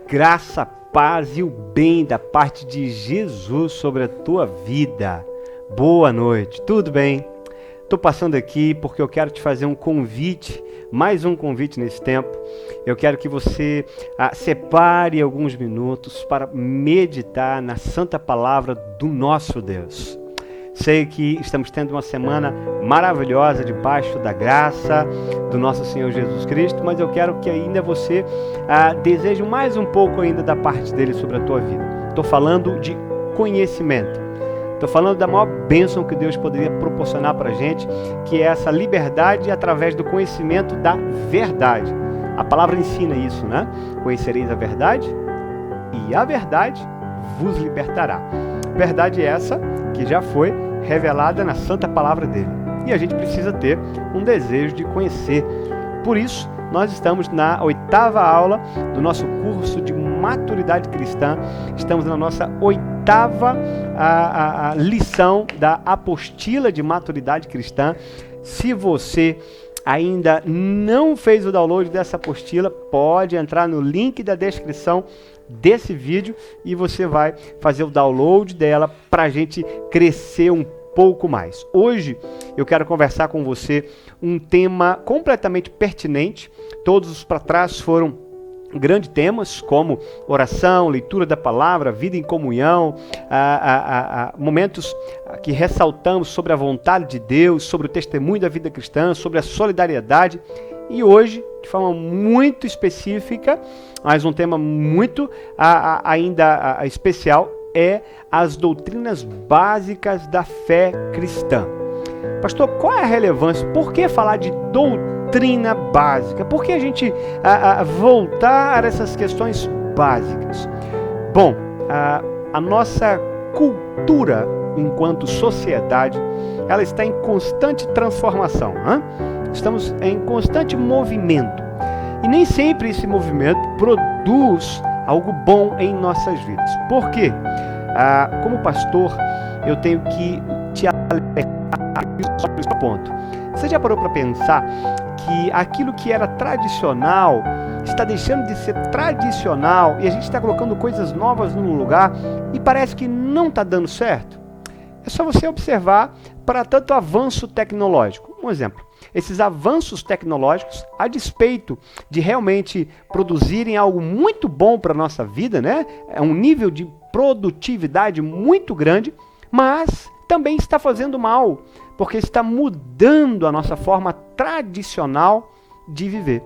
Graça, paz e o bem da parte de Jesus sobre a tua vida. Boa noite, tudo bem? Estou passando aqui porque eu quero te fazer um convite, mais um convite nesse tempo. Eu quero que você separe alguns minutos para meditar na santa palavra do nosso Deus. Sei que estamos tendo uma semana maravilhosa debaixo da graça do nosso Senhor Jesus Cristo, mas eu quero que ainda você deseje mais um pouco ainda da parte dele sobre a tua vida. Estou falando de conhecimento. Estou falando da maior bênção que Deus poderia proporcionar para a gente, que é essa liberdade através do conhecimento da verdade. A palavra ensina isso, né? Conhecereis a verdade e a verdade vos libertará. Verdade essa que já foi revelada na santa palavra dele. E a gente precisa ter um desejo de conhecer. Por isso, nós estamos na 8ª aula do nosso curso de maturidade cristã. Estamos na nossa 8ª lição da apostila de maturidade cristã. Se você ainda não fez o download dessa apostila, pode entrar no link da descrição desse vídeo e você vai fazer o download dela para a gente crescer um pouco mais. Hoje eu quero conversar com você um tema completamente pertinente. Todos os para trás foram grandes temas como oração, leitura da palavra, vida em comunhão, momentos que ressaltamos sobre a vontade de Deus, sobre o testemunho da vida cristã, sobre a solidariedade. E hoje, de forma muito específica, mas um tema muito ainda especial, é as doutrinas básicas da fé cristã. Pastor, qual é a relevância? Por que falar de doutrina básica? Por que a gente voltar a essas questões básicas? Bom, a nossa cultura enquanto sociedade, ela está em constante transformação, né? Estamos em constante movimento. E nem sempre esse movimento produz algo bom em nossas vidas. Por quê? Como pastor, eu tenho que te alertar sobre esse ponto. Você já parou para pensar que aquilo que era tradicional está deixando de ser tradicional e a gente está colocando coisas novas no lugar e parece que não está dando certo? É só você observar para tanto avanço tecnológico. Um exemplo. Esses avanços tecnológicos, a despeito de realmente produzirem algo muito bom para a nossa vida, né? É um nível de produtividade muito grande, mas também está fazendo mal, porque está mudando a nossa forma tradicional de viver.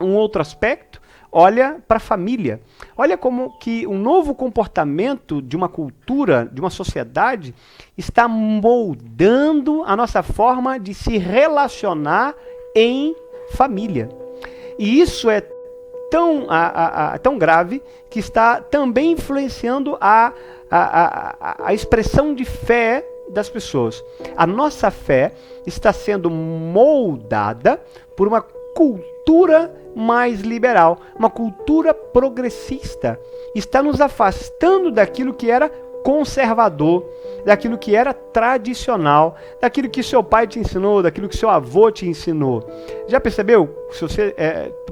Um outro aspecto, olha para a família. Olha como que um novo comportamento de uma cultura, de uma sociedade, está moldando a nossa forma de se relacionar em família. E isso é tão grave que está também influenciando a expressão de fé das pessoas. A nossa fé está sendo moldada por uma cultura mais liberal, uma cultura progressista. Está nos afastando daquilo que era conservador, daquilo que era tradicional, daquilo que seu pai te ensinou, daquilo que seu avô te ensinou. Já percebeu? Se você,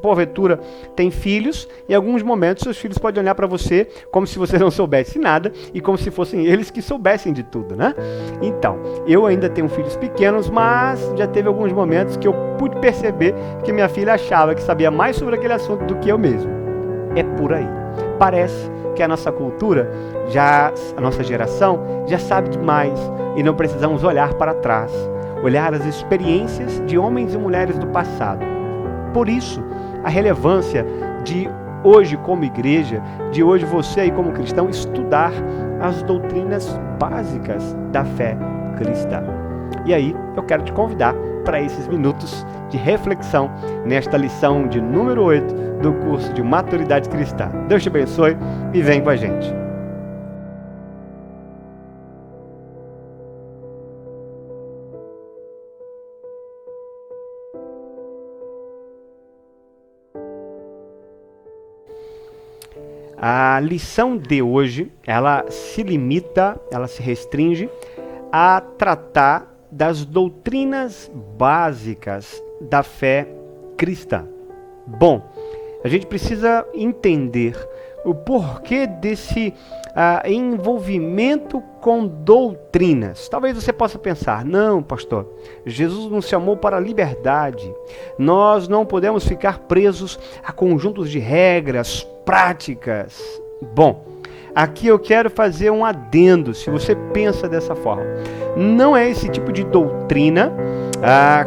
porventura, tem filhos, em alguns momentos seus filhos podem olhar para você como se você não soubesse nada e como se fossem eles que soubessem de tudo, né? Então, eu ainda tenho filhos pequenos, mas já teve alguns momentos que eu pude perceber que minha filha achava que sabia mais sobre aquele assunto do que eu mesmo. É por aí. Parece que a nossa cultura, a nossa geração, já sabe demais e não precisamos olhar para trás, olhar as experiências de homens e mulheres do passado. Por isso, a relevância de hoje como igreja, de hoje você aí como cristão, estudar as doutrinas básicas da fé cristã. E aí, eu quero te convidar para esses minutos de reflexão nesta lição de número 8 do curso de Maturidade Cristã. Deus te abençoe e vem com a gente. A lição de hoje, ela se limita, ela se restringe a tratar das doutrinas básicas da fé cristã. Bom, a gente precisa entender o porquê desse envolvimento com doutrinas. Talvez você possa pensar, não, pastor, Jesus nos chamou para a liberdade. Nós não podemos ficar presos a conjuntos de regras, práticas. Bom, aqui eu quero fazer um adendo, se você pensa dessa forma. Não é esse tipo de doutrina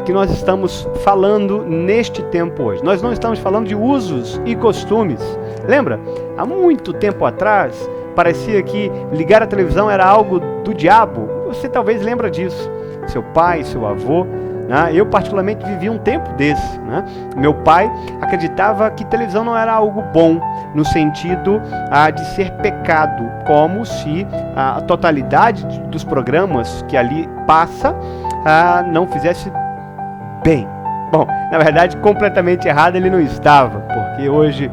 que nós estamos falando neste tempo hoje. Nós não estamos falando de usos e costumes. Lembra? Há muito tempo atrás, parecia que ligar a televisão era algo do diabo. Você talvez lembra disso. Seu pai, seu avô. Né? Eu particularmente vivi um tempo desse. Né? Meu pai acreditava que televisão não era algo bom, no sentido de ser pecado, como se a totalidade dos programas que ali passa não fizesse bem. Bom, na verdade, completamente errado ele não estava, porque hoje,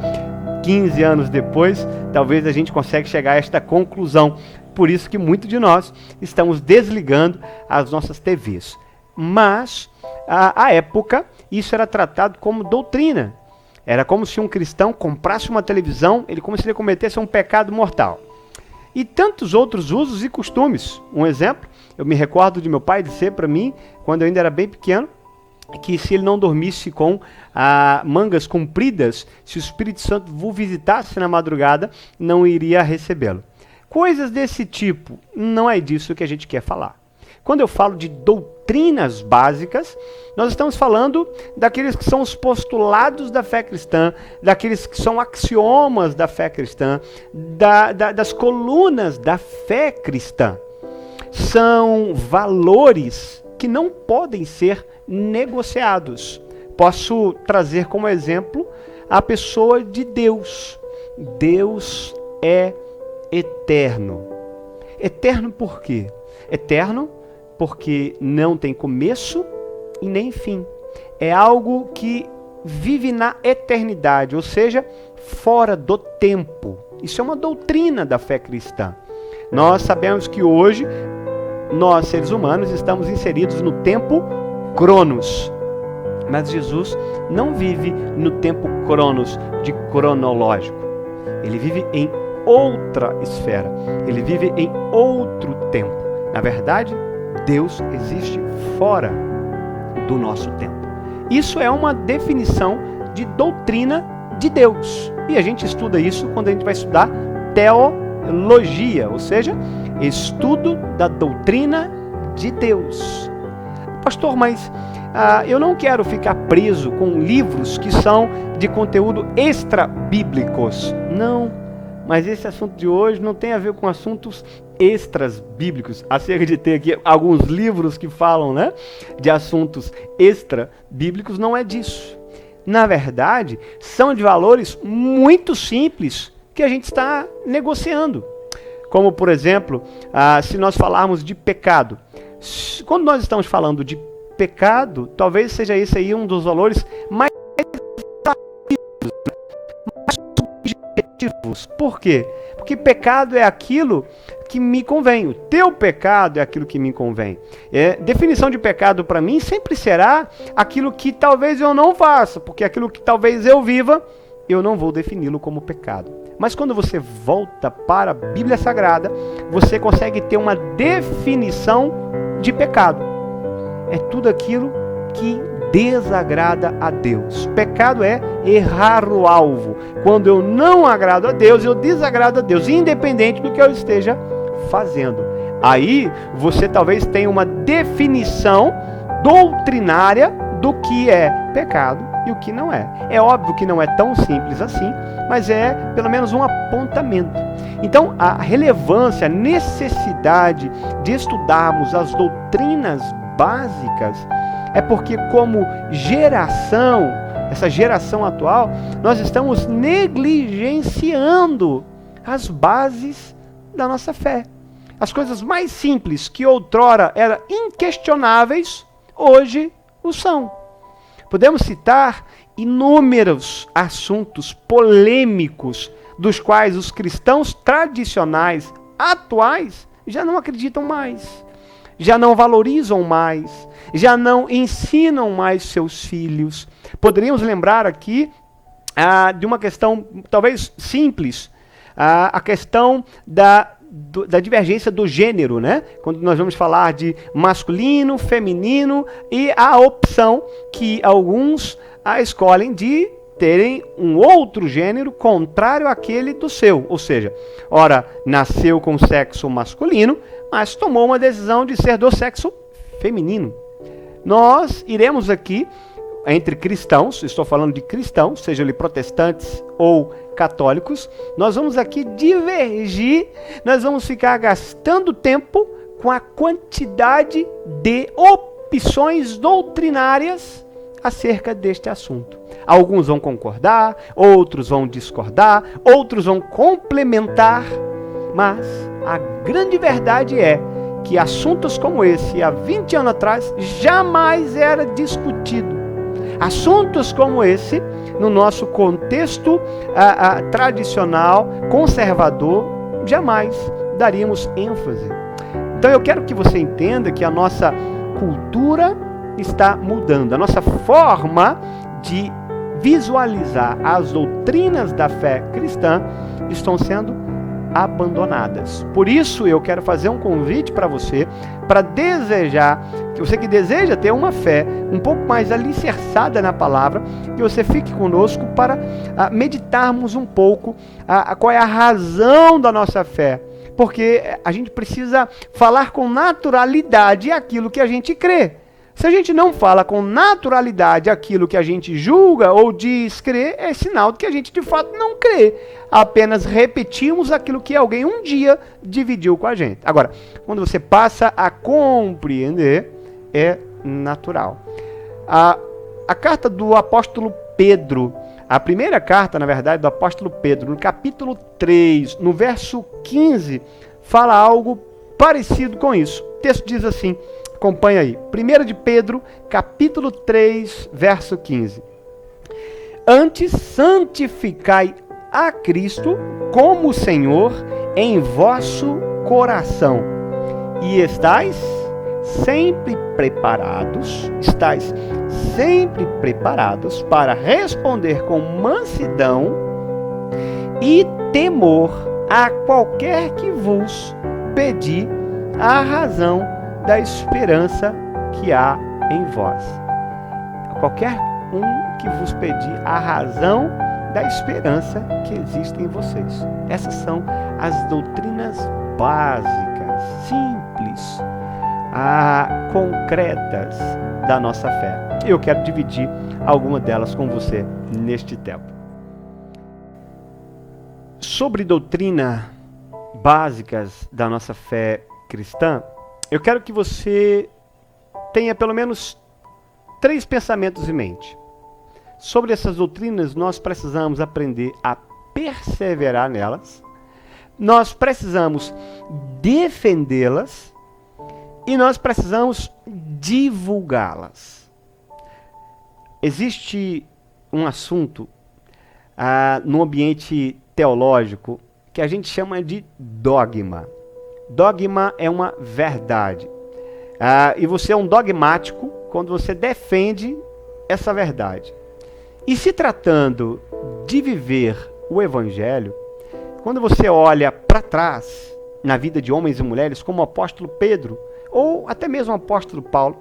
15 anos depois, talvez a gente consiga chegar a esta conclusão. Por isso que muitos de nós estamos desligando as nossas TVs. Mas, à época, isso era tratado como doutrina. Era como se um cristão comprasse uma televisão, como se ele cometesse um pecado mortal. E tantos outros usos e costumes. Um exemplo, eu me recordo de meu pai dizer para mim, quando eu ainda era bem pequeno, que se ele não dormisse com mangas compridas, se o Espírito Santo o visitasse na madrugada, não iria recebê-lo. Coisas desse tipo, não é disso que a gente quer falar. Quando eu falo de doutrinas básicas, nós estamos falando daqueles que são os postulados da fé cristã, daqueles que são axiomas da fé cristã, das colunas da fé cristã. São valores que não podem ser negociados. Posso trazer como exemplo a pessoa de Deus. Deus é eterno. Eterno por quê? Eterno porque não tem começo e nem fim. É algo que vive na eternidade, ou seja, fora do tempo. Isso é uma doutrina da fé cristã. Nós sabemos que hoje, nós seres humanos, estamos inseridos no tempo Cronos. Mas Jesus não vive no tempo Cronos de cronológico. Ele vive em outra esfera. Ele vive em outro tempo. Na verdade, Deus existe fora do nosso tempo. Isso é uma definição de doutrina de Deus. E a gente estuda isso quando a gente vai estudar teologia, ou seja, estudo da doutrina de Deus. Pastor, mas eu não quero ficar preso com livros que são de conteúdo extra-bíblicos. Não. Mas esse assunto de hoje não tem a ver com assuntos extras bíblicos, acerca de ter aqui alguns livros que falam, né, de assuntos extra bíblicos, não é disso. Na verdade, são de valores muito simples que a gente está negociando. Como, por exemplo, se nós falarmos de pecado. Quando nós estamos falando de pecado, talvez seja esse aí um dos valores mais subjetivos. Por quê? Porque pecado é aquilo que me convém. O teu pecado é aquilo que me convém. Definição de pecado para mim sempre será aquilo que talvez eu não faça, porque aquilo que talvez eu viva, eu não vou defini-lo como pecado. Mas quando você volta para a Bíblia Sagrada, você consegue ter uma definição de pecado. É tudo aquilo que desagrada a Deus. Pecado é errar o alvo. Quando eu não agrado a Deus, eu desagrado a Deus, independente do que eu esteja fazendo. Aí você talvez tenha uma definição doutrinária do que é pecado e o que não é. É óbvio que não é tão simples assim, mas é pelo menos um apontamento. Então, a relevância, a necessidade de estudarmos as doutrinas básicas é porque, como geração, essa geração atual, nós estamos negligenciando as bases da nossa fé. As coisas mais simples que outrora eram inquestionáveis, hoje o são. Podemos citar inúmeros assuntos polêmicos dos quais os cristãos tradicionais, atuais, já não acreditam mais, já não valorizam mais, já não ensinam mais seus filhos. Poderíamos lembrar aqui de uma questão talvez simples, a questão da divergência do gênero, né? Quando nós vamos falar de masculino, feminino e a opção que alguns escolhem de terem um outro gênero contrário àquele do seu. Ou seja, ora, nasceu com sexo masculino, mas tomou uma decisão de ser do sexo feminino. Nós iremos aqui, entre cristãos, estou falando de cristãos, sejam eles protestantes ou católicos, nós vamos aqui divergir, nós vamos ficar gastando tempo com a quantidade de opções doutrinárias acerca deste assunto. Alguns vão concordar, outros vão discordar, outros vão complementar, mas a grande verdade é que assuntos como esse, há 20 anos atrás, jamais era discutido. Assuntos como esse, no nosso contexto tradicional, conservador, jamais daríamos ênfase. Então eu quero que você entenda que a nossa cultura está mudando. A nossa forma de visualizar as doutrinas da fé cristã estão sendo abandonadas. Por isso eu quero fazer um convite para você, para desejar, que você que deseja ter uma fé um pouco mais alicerçada na palavra, que você fique conosco para meditarmos um pouco qual é a razão da nossa fé. Porque a gente precisa falar com naturalidade aquilo que a gente crê. Se a gente não fala com naturalidade aquilo que a gente julga ou diz crer, é sinal de que a gente de fato não crê. Apenas repetimos aquilo que alguém um dia dividiu com a gente. Agora, quando você passa a compreender, é natural. A carta do apóstolo Pedro, a primeira carta, na verdade, do apóstolo Pedro, no capítulo 3, no verso 15, fala algo parecido com isso. O texto diz assim, acompanha aí. 1 de Pedro, capítulo 3, verso 15. Antes, santificai a Cristo como Senhor em vosso coração, e estais sempre preparados para responder com mansidão e temor a qualquer que vos pedir a razão da esperança que há em vós. Qualquer um que vos pedir a razão da esperança que existe em vocês. Essas são as doutrinas básicas, simples, concretas da nossa fé. Eu quero dividir alguma delas com você neste tempo. Sobre doutrina básicas da nossa fé cristã, eu quero que você tenha pelo menos 3 pensamentos em mente. Sobre essas doutrinas, nós precisamos aprender a perseverar nelas, nós precisamos defendê-las e nós precisamos divulgá-las. Existe um assunto no ambiente teológico que a gente chama de dogma. Dogma é uma verdade. E você é um dogmático quando você defende essa verdade. E se tratando de viver o Evangelho, quando você olha para trás na vida de homens e mulheres, como o apóstolo Pedro, ou até mesmo o apóstolo Paulo,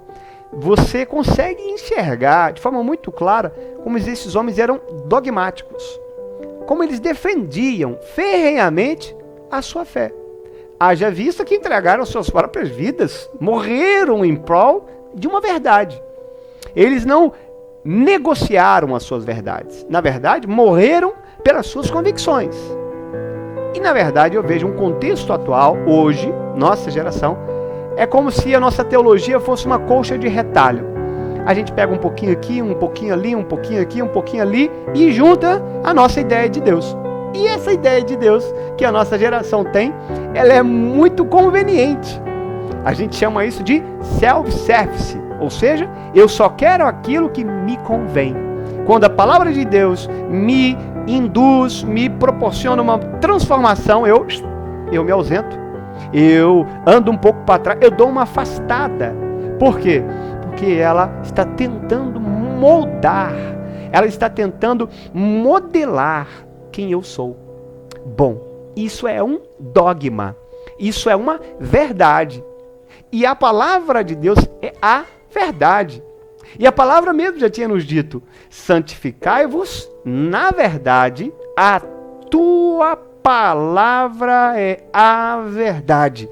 você consegue enxergar de forma muito clara como esses homens eram dogmáticos, como eles defendiam ferrenhamente a sua fé. Haja vista que entregaram suas próprias vidas, morreram em prol de uma verdade. Eles não negociaram as suas verdades. Na verdade, morreram pelas suas convicções. E na verdade, eu vejo um contexto atual, hoje, nossa geração, é como se a nossa teologia fosse uma colcha de retalho. A gente pega um pouquinho aqui, um pouquinho ali, um pouquinho aqui, um pouquinho ali e junta a nossa ideia de Deus. E essa ideia de Deus que a nossa geração tem, ela é muito conveniente. A gente chama isso de self-service, ou seja, eu só quero aquilo que me convém. Quando a palavra de Deus me induz, me proporciona uma transformação, eu me ausento, eu ando um pouco para trás, eu dou uma afastada. Por quê? Porque ela está tentando moldar, ela está tentando modelar quem eu sou. Bom, Isso é um dogma. Isso é uma verdade. E a palavra de Deus é a verdade. E a palavra mesmo já tinha nos dito: santificai-vos na verdade, a tua palavra é a verdade.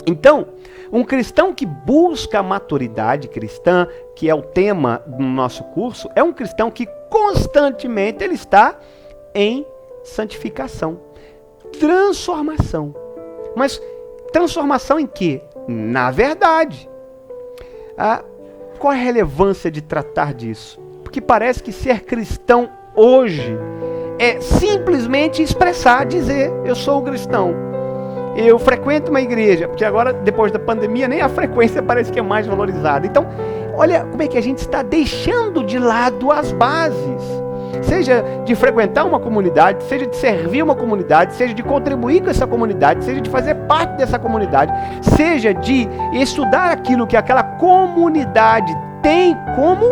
Então, um cristão que busca a maturidade cristã, que é o tema do nosso curso, é um cristão que constantemente ele está em santificação, transformação. Mas transformação em quê? Na verdade. Qual a relevância de tratar disso? Porque parece que ser cristão hoje é simplesmente expressar, dizer: eu sou cristão, eu frequento uma igreja, porque agora, depois da pandemia, nem a frequência parece que é mais valorizada. Então, olha como é que a gente está deixando de lado as bases. Seja de frequentar uma comunidade, seja de servir uma comunidade, seja de contribuir com essa comunidade, seja de fazer parte dessa comunidade, seja de estudar aquilo que aquela comunidade tem como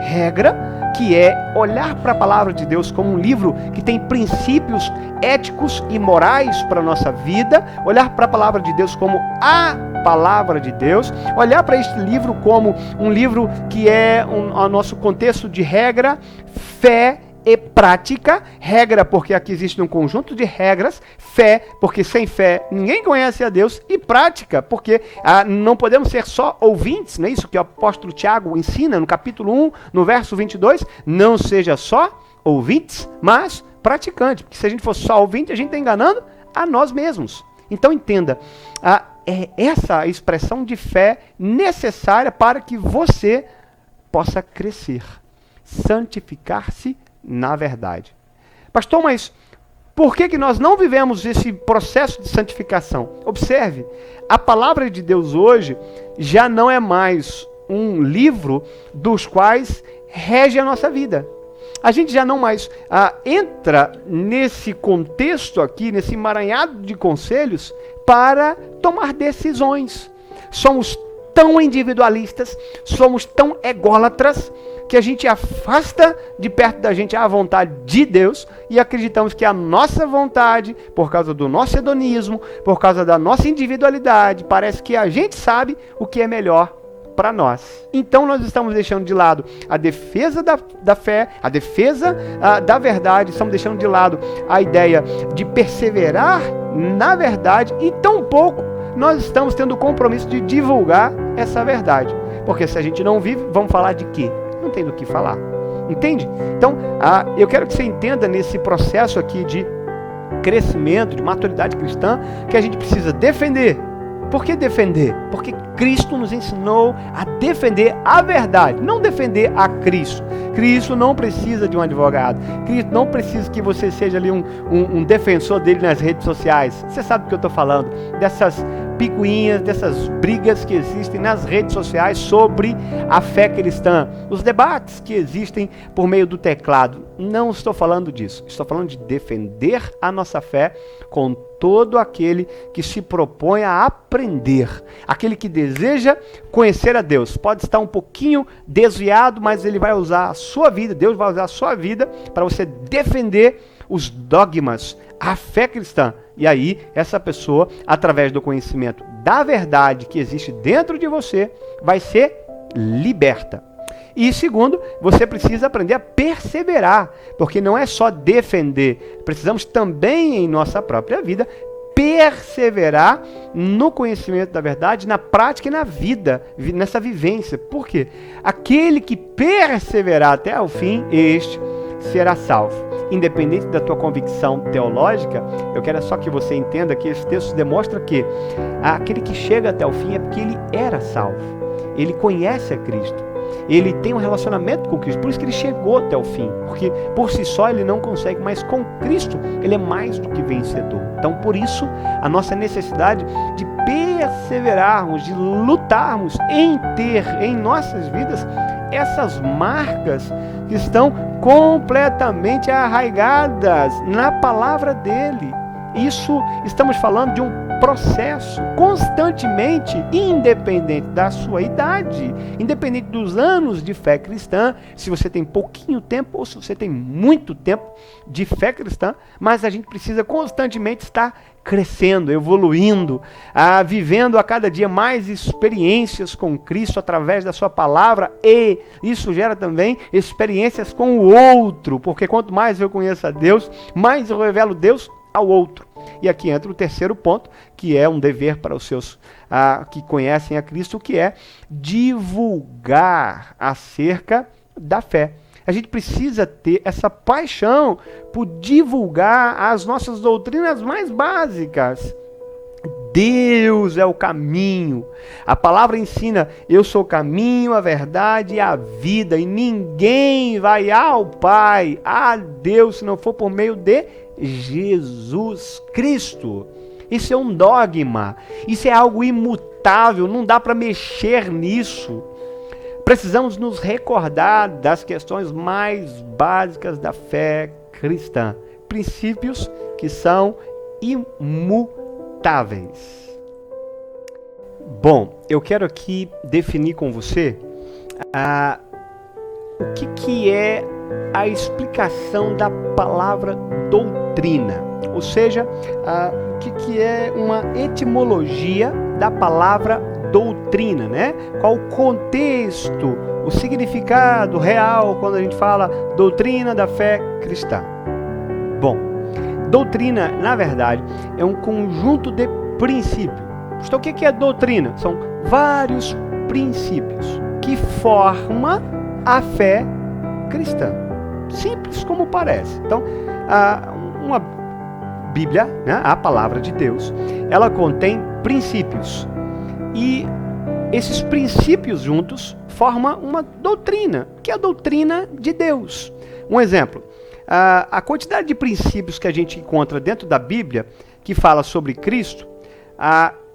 regra, que é olhar para a palavra de Deus como um livro que tem princípios éticos e morais para a nossa vida, olhar para a palavra de Deus como a palavra de Deus, olhar para este livro como um livro que é o nosso contexto de regra, fé e prática. Regra porque aqui existe um conjunto de regras, fé porque sem fé ninguém conhece a Deus, e prática porque não podemos ser só ouvintes, não é isso que o apóstolo Tiago ensina no capítulo 1, no verso 22, não seja só ouvintes, mas praticantes, porque se a gente for só ouvinte, a gente está enganando a nós mesmos. Então entenda, é essa expressão de fé necessária para que você possa crescer, santificar-se na verdade. Pastor, mas por que nós não vivemos esse processo de santificação? Observe, a palavra de Deus hoje já não é mais um livro dos quais rege a nossa vida. A gente já não mais entra nesse contexto aqui, nesse emaranhado de conselhos, para tomar decisões. Somos tão individualistas, somos tão ególatras, que a gente afasta de perto da gente a vontade de Deus e acreditamos que a nossa vontade, por causa do nosso hedonismo, por causa da nossa individualidade, parece que a gente sabe o que é melhor para nós. Então nós estamos deixando de lado a defesa da fé, a defesa da verdade, estamos deixando de lado a ideia de perseverar na verdade, e tampouco nós estamos tendo o compromisso de divulgar essa verdade. Porque se a gente não vive, vamos falar de quê? Não tem do que falar. Entende? Então, eu quero que você entenda nesse processo aqui de crescimento, de maturidade cristã, que a gente precisa defender. Por que defender? Porque Cristo nos ensinou a defender a verdade, não defender a Cristo. Cristo não precisa de um advogado. Cristo não precisa que você seja ali um defensor dele nas redes sociais. Você sabe do que eu estou falando, dessas picuinhas, dessas brigas que existem nas redes sociais sobre a fé cristã, os debates que existem por meio do teclado. Não estou falando disso, estou falando de defender a nossa fé com todo aquele que se propõe a aprender, aquele que deseja conhecer a Deus. Pode estar um pouquinho desviado, mas ele vai usar a sua vida, Deus vai usar a sua vida para você defender os dogmas, a fé cristã. E aí, essa pessoa, através do conhecimento da verdade que existe dentro de você, vai ser liberta. E segundo, você precisa aprender a perseverar, porque não é só defender, precisamos também em nossa própria vida perseverar no conhecimento da verdade, na prática e na vida, nessa vivência. Por quê? Aquele que perseverar até o fim, este será salvo. Independente da tua convicção teológica, eu quero só que você entenda que esse texto demonstra que aquele que chega até o fim é porque ele era salvo. Ele conhece a Cristo. Ele tem um relacionamento com Cristo, por isso que ele chegou até o fim, porque por si só ele não consegue, mas com Cristo ele é mais do que vencedor. Então por isso a nossa necessidade de perseverarmos, de lutarmos em ter em nossas vidas essas marcas que estão completamente arraigadas na palavra dele. Isso, estamos falando de um processo, constantemente, independente da sua idade, independente dos anos de fé cristã, se você tem pouquinho tempo ou se você tem muito tempo de fé cristã, mas a gente precisa constantemente estar crescendo, evoluindo, vivendo a cada dia mais experiências com Cristo através da sua palavra, e isso gera também experiências com o outro, porque quanto mais eu conheço a Deus, mais eu revelo Deus ao outro. E aqui entra o terceiro ponto, que é um dever para os seus que conhecem a Cristo, que é divulgar acerca da fé. A gente precisa ter essa paixão por divulgar as nossas doutrinas mais básicas. Deus é o caminho. A palavra ensina: eu sou o caminho, a verdade e a vida, e ninguém vai ao Pai, a Deus, se não for por meio de Jesus Cristo. Isso é um dogma, isso é algo imutável, não dá para mexer nisso. Precisamos nos recordar das questões mais básicas da fé cristã, princípios que são imutáveis. Bom, eu quero aqui definir com você o que é a explicação da palavra doutrina, ou seja, o que é uma etimologia da palavra doutrina, né? Qual o contexto, o significado real quando a gente fala doutrina da fé cristã. Bom, doutrina, na verdade, é um conjunto de princípios. Então, o que é doutrina? São vários princípios que formam a fé cristã. Simples como parece. Então, uma Bíblia, né, a palavra de Deus, ela contém princípios. E esses princípios juntos formam uma doutrina, que é a doutrina de Deus. Um exemplo, a quantidade de princípios que a gente encontra dentro da Bíblia, que fala sobre Cristo,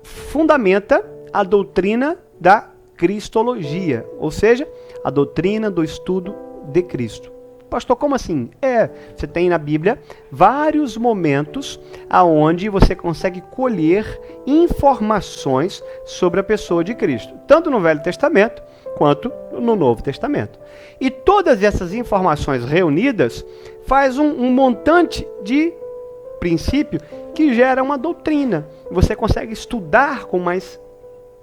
fundamenta a doutrina da cristologia, ou seja, a doutrina do estudo de Cristo. Pastor, como assim? Você tem na Bíblia vários momentos aonde você consegue colher informações sobre a pessoa de Cristo, tanto no Velho Testamento quanto no Novo Testamento. E todas essas informações reunidas faz um montante de princípio que gera uma doutrina. Você consegue estudar com mais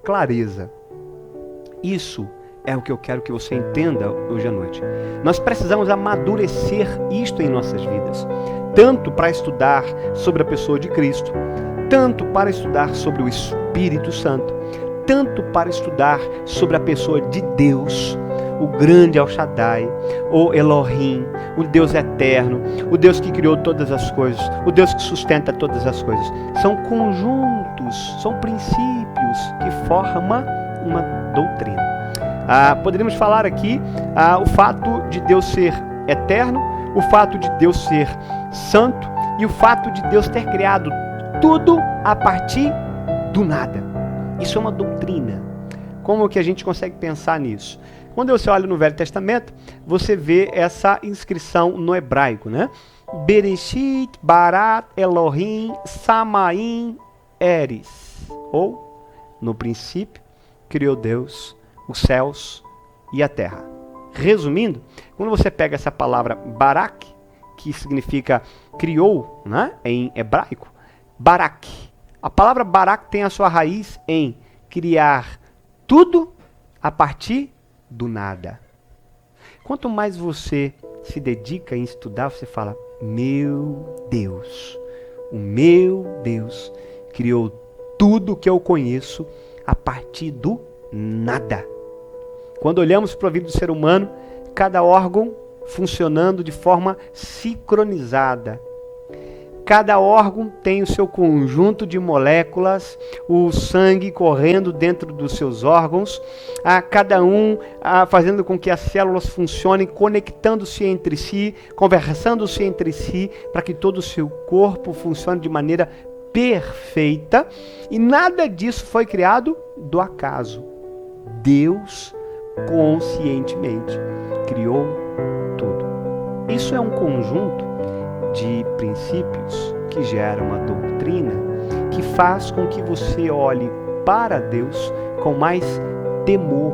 clareza. Isso é o que eu quero que você entenda hoje à noite. Nós precisamos amadurecer isto em nossas vidas, tanto para estudar sobre a pessoa de Cristo, tanto para estudar sobre o Espírito Santo, tanto para estudar sobre a pessoa de Deus, o grande El Shaddai, o Elohim, o Deus eterno, o Deus que criou todas as coisas, o Deus que sustenta todas as coisas. São conjuntos, são princípios que formam uma doutrina. Poderíamos falar aqui o fato de Deus ser eterno, o fato de Deus ser santo e o fato de Deus ter criado tudo a partir do nada. Isso é uma doutrina. Como que a gente consegue pensar nisso? Quando você olha no Velho Testamento, você vê essa inscrição no hebraico, né? Bereshit, Barat, Elohim, Samaim, Eres. Ou, no princípio, criou Deus os céus e a terra. Resumindo, quando você pega essa palavra barak, que significa criou, né, em hebraico, barak. A palavra barak tem a sua raiz em criar tudo a partir do nada. Quanto mais você se dedica em estudar, você fala: meu Deus, o meu Deus criou tudo que eu conheço a partir do nada. Quando olhamos para a vida do ser humano, cada órgão funcionando de forma sincronizada. Cada órgão tem o seu conjunto de moléculas, o sangue correndo dentro dos seus órgãos, cada um fazendo com que as células funcionem, conectando-se entre si, conversando-se entre si, para que todo o seu corpo funcione de maneira perfeita. E nada disso foi criado do acaso. Deus conscientemente criou tudo. Isso é um conjunto de princípios que geram uma doutrina que faz com que você olhe para Deus com mais temor.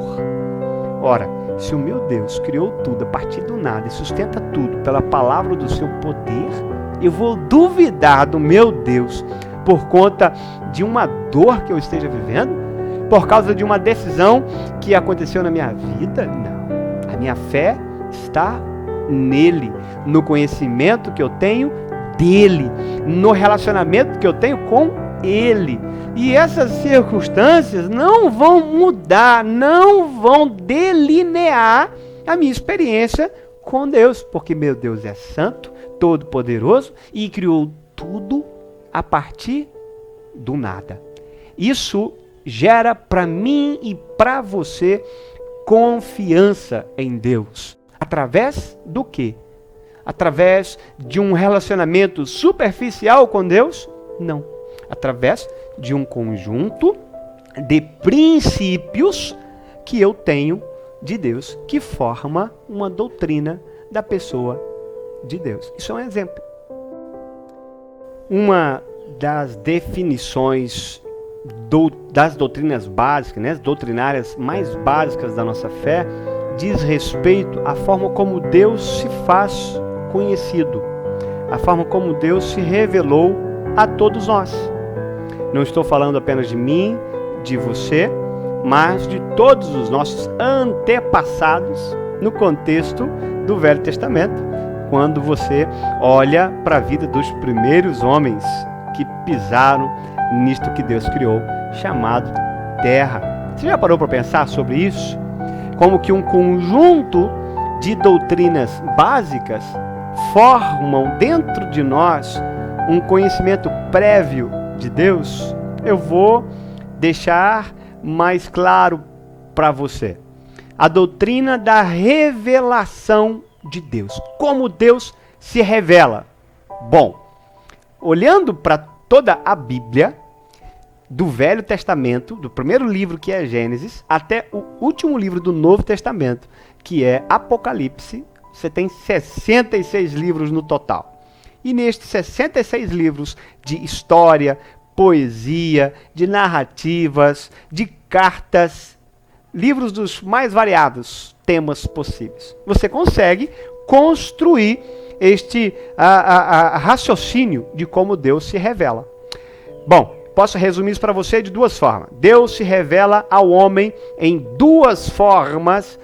Ora, se o meu Deus criou tudo a partir do nada e sustenta tudo pela palavra do seu poder, eu vou duvidar do meu Deus por conta de uma dor que eu esteja vivendo? Por causa de uma decisão que aconteceu na minha vida? Não. A minha fé está nele, no conhecimento que eu tenho dele, no relacionamento que eu tenho com ele. E essas circunstâncias não vão mudar, não vão delinear a minha experiência com Deus, porque meu Deus é santo, todo-poderoso e criou tudo a partir do nada. Isso gera para mim e para você confiança em Deus. Através do quê? Através de um relacionamento superficial com Deus? Não. Através de um conjunto de princípios que eu tenho de Deus, que forma uma doutrina da pessoa de Deus. Isso é um exemplo. Uma das definições das doutrinas básicas, né, as doutrinárias mais básicas da nossa fé, diz respeito à forma como Deus se faz conhecido, a forma como Deus se revelou a todos nós. Não estou falando apenas de mim, de você, mas de todos os nossos antepassados no contexto do Velho Testamento, quando você olha para a vida dos primeiros homens que pisaram nisto que Deus criou, chamado terra. Você já parou para pensar sobre isso? Como que um conjunto de doutrinas básicas formam dentro de nós um conhecimento prévio de Deus? Eu vou deixar mais claro para você. A doutrina da revelação de Deus. Como Deus se revela? Bom, olhando para toda a Bíblia, do Velho Testamento, do primeiro livro que é Gênesis, até o último livro do Novo Testamento, que é Apocalipse, você tem 66 livros no total. E nestes 66 livros de história, poesia, de narrativas, de cartas, livros dos mais variados temas possíveis, você consegue construir este raciocínio de como Deus se revela. Bom, posso resumir isso para você de duas formas. Deus se revela ao homem em duas formas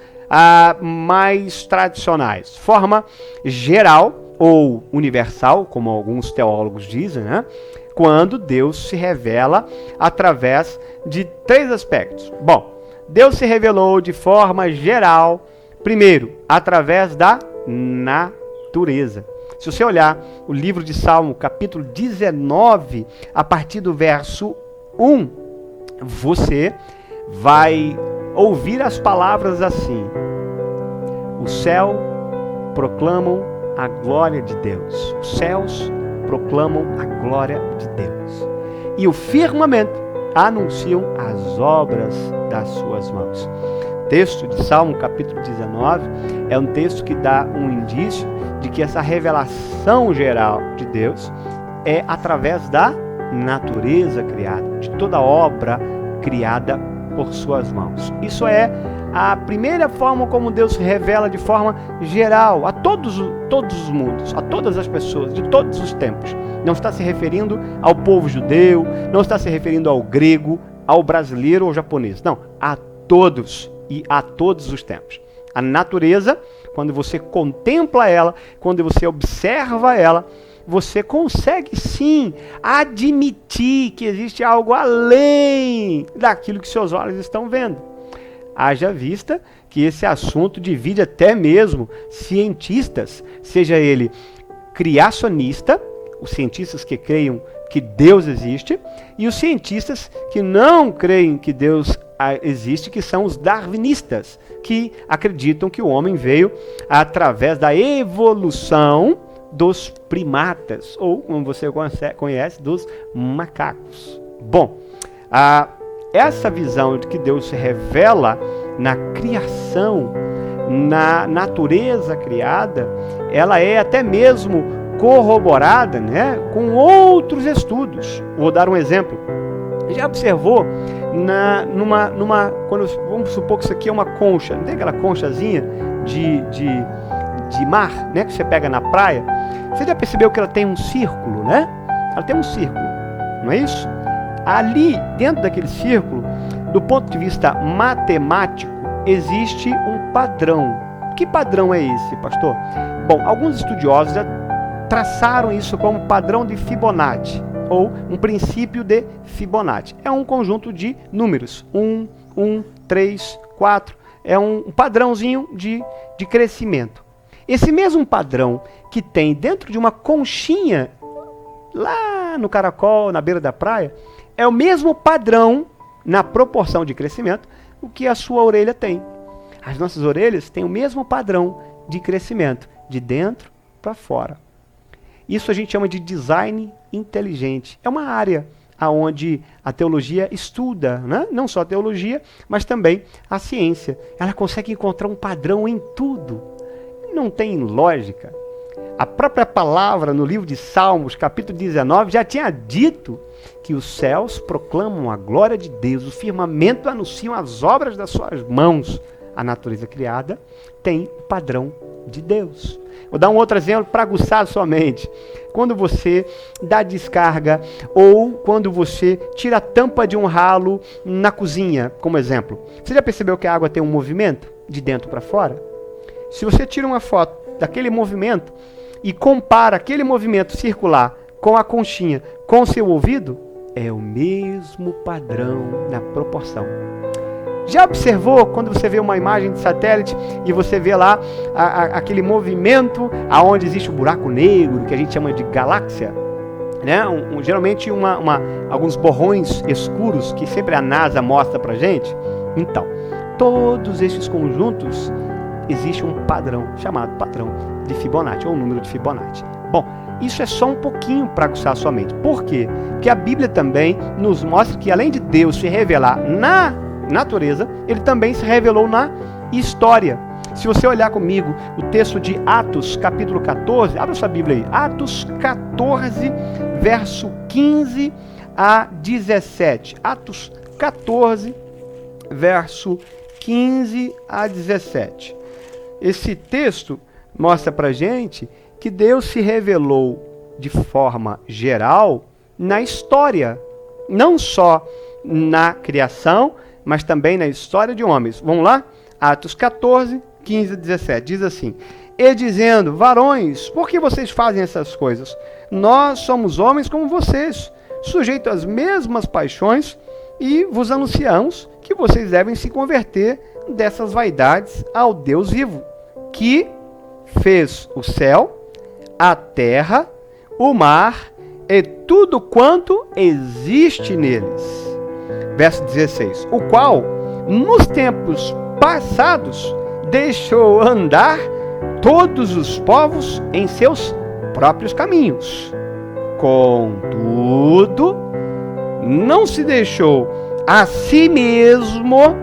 mais tradicionais. Forma geral ou universal, como alguns teólogos dizem, né? Quando Deus se revela através de três aspectos. Bom, Deus se revelou de forma geral, primeiro, através da natureza. Se você olhar o livro de Salmo, capítulo 19, a partir do verso 1, você vai ouvir as palavras assim: os céus proclamam a glória de Deus, os céus proclamam a glória de Deus, e o firmamento anunciam as obras das suas mãos. O texto de Salmo, capítulo 19, é um texto que dá um indício de que essa revelação geral de Deus é através da natureza criada, de toda obra criada por suas mãos. Isso é a primeira forma como Deus se revela de forma geral a todos os mundos, a todas as pessoas, de todos os tempos. Não está se referindo ao povo judeu, não está se referindo ao grego, ao brasileiro ou japonês. Não, a todos e a todos os tempos. A natureza, quando você contempla ela, quando você observa ela, você consegue sim admitir que existe algo além daquilo que seus olhos estão vendo. Haja vista que esse assunto divide até mesmo cientistas, seja ele criacionista, os cientistas que creiam que Deus existe, e os cientistas que não creem que Deus existe, que são os darwinistas, que acreditam que o homem veio através da evolução dos primatas, ou, como você conhece, dos macacos. Bom, essa visão de que Deus se revela na criação, na natureza criada, ela é até mesmo corroborada, né, com outros estudos. Vou dar um exemplo. Já observou quando, vamos supor que isso aqui é uma concha, não tem aquela conchazinha de mar, né, que você pega na praia? Você já percebeu que ela tem um círculo, né? Ela tem um círculo, não é isso? Ali, dentro daquele círculo, do ponto de vista matemático, existe um padrão. Que padrão é esse, pastor? Bom, alguns estudiosos já traçaram isso como padrão de Fibonacci, ou um princípio de Fibonacci. É um conjunto de números, 1, 3, 4, é um padrãozinho de crescimento. Esse mesmo padrão que tem dentro de uma conchinha, lá no caracol, na beira da praia, é o mesmo padrão na proporção de crescimento o que a sua orelha tem. As nossas orelhas têm o mesmo padrão de crescimento, de dentro para fora. Isso a gente chama de design inteligente. É uma área onde a teologia estuda, né? Não só a teologia, mas também a ciência. Ela consegue encontrar um padrão em tudo. Não tem lógica. A própria palavra no livro de Salmos, capítulo 19, já tinha dito que os céus proclamam a glória de Deus, o firmamento anunciam as obras das suas mãos. A natureza criada tem o padrão de Deus. Vou dar um outro exemplo para aguçar a sua mente. Quando você dá descarga ou quando você tira a tampa de um ralo na cozinha, como exemplo. Você já percebeu que a água tem um movimento de dentro para fora? Se você tira uma foto daquele movimento e compara aquele movimento circular com a conchinha, com o seu ouvido, é o mesmo padrão na proporção. Já observou quando você vê uma imagem de satélite e você vê lá aquele movimento aonde existe o buraco negro, que a gente chama de galáxia, né? Geralmente alguns borrões escuros que sempre a NASA mostra pra gente? Então, todos esses conjuntos existe um padrão chamado padrão de Fibonacci, ou número de Fibonacci. Bom, isso é só um pouquinho para aguçar a sua mente. Por quê? Porque a Bíblia também nos mostra que além de Deus se revelar na natureza, ele também se revelou na história. Se você olhar comigo o texto de Atos, capítulo 14, abra sua Bíblia aí, Atos 14, verso 15 a 17. Atos 14, verso 15 a 17. Esse texto mostra pra gente que Deus se revelou de forma geral na história, não só na criação, mas também na história de homens. Vamos lá? Atos 14, 15 a 17. Diz assim: E dizendo, varões, por que vocês fazem essas coisas? Nós somos homens como vocês, sujeitos às mesmas paixões, e vos anunciamos que vocês devem se converter dessas vaidades ao Deus vivo, que fez o céu, a terra, o mar e tudo quanto existe neles. Verso 16, o qual, nos tempos passados, deixou andar todos os povos em seus próprios caminhos. Contudo, não se deixou a si mesmo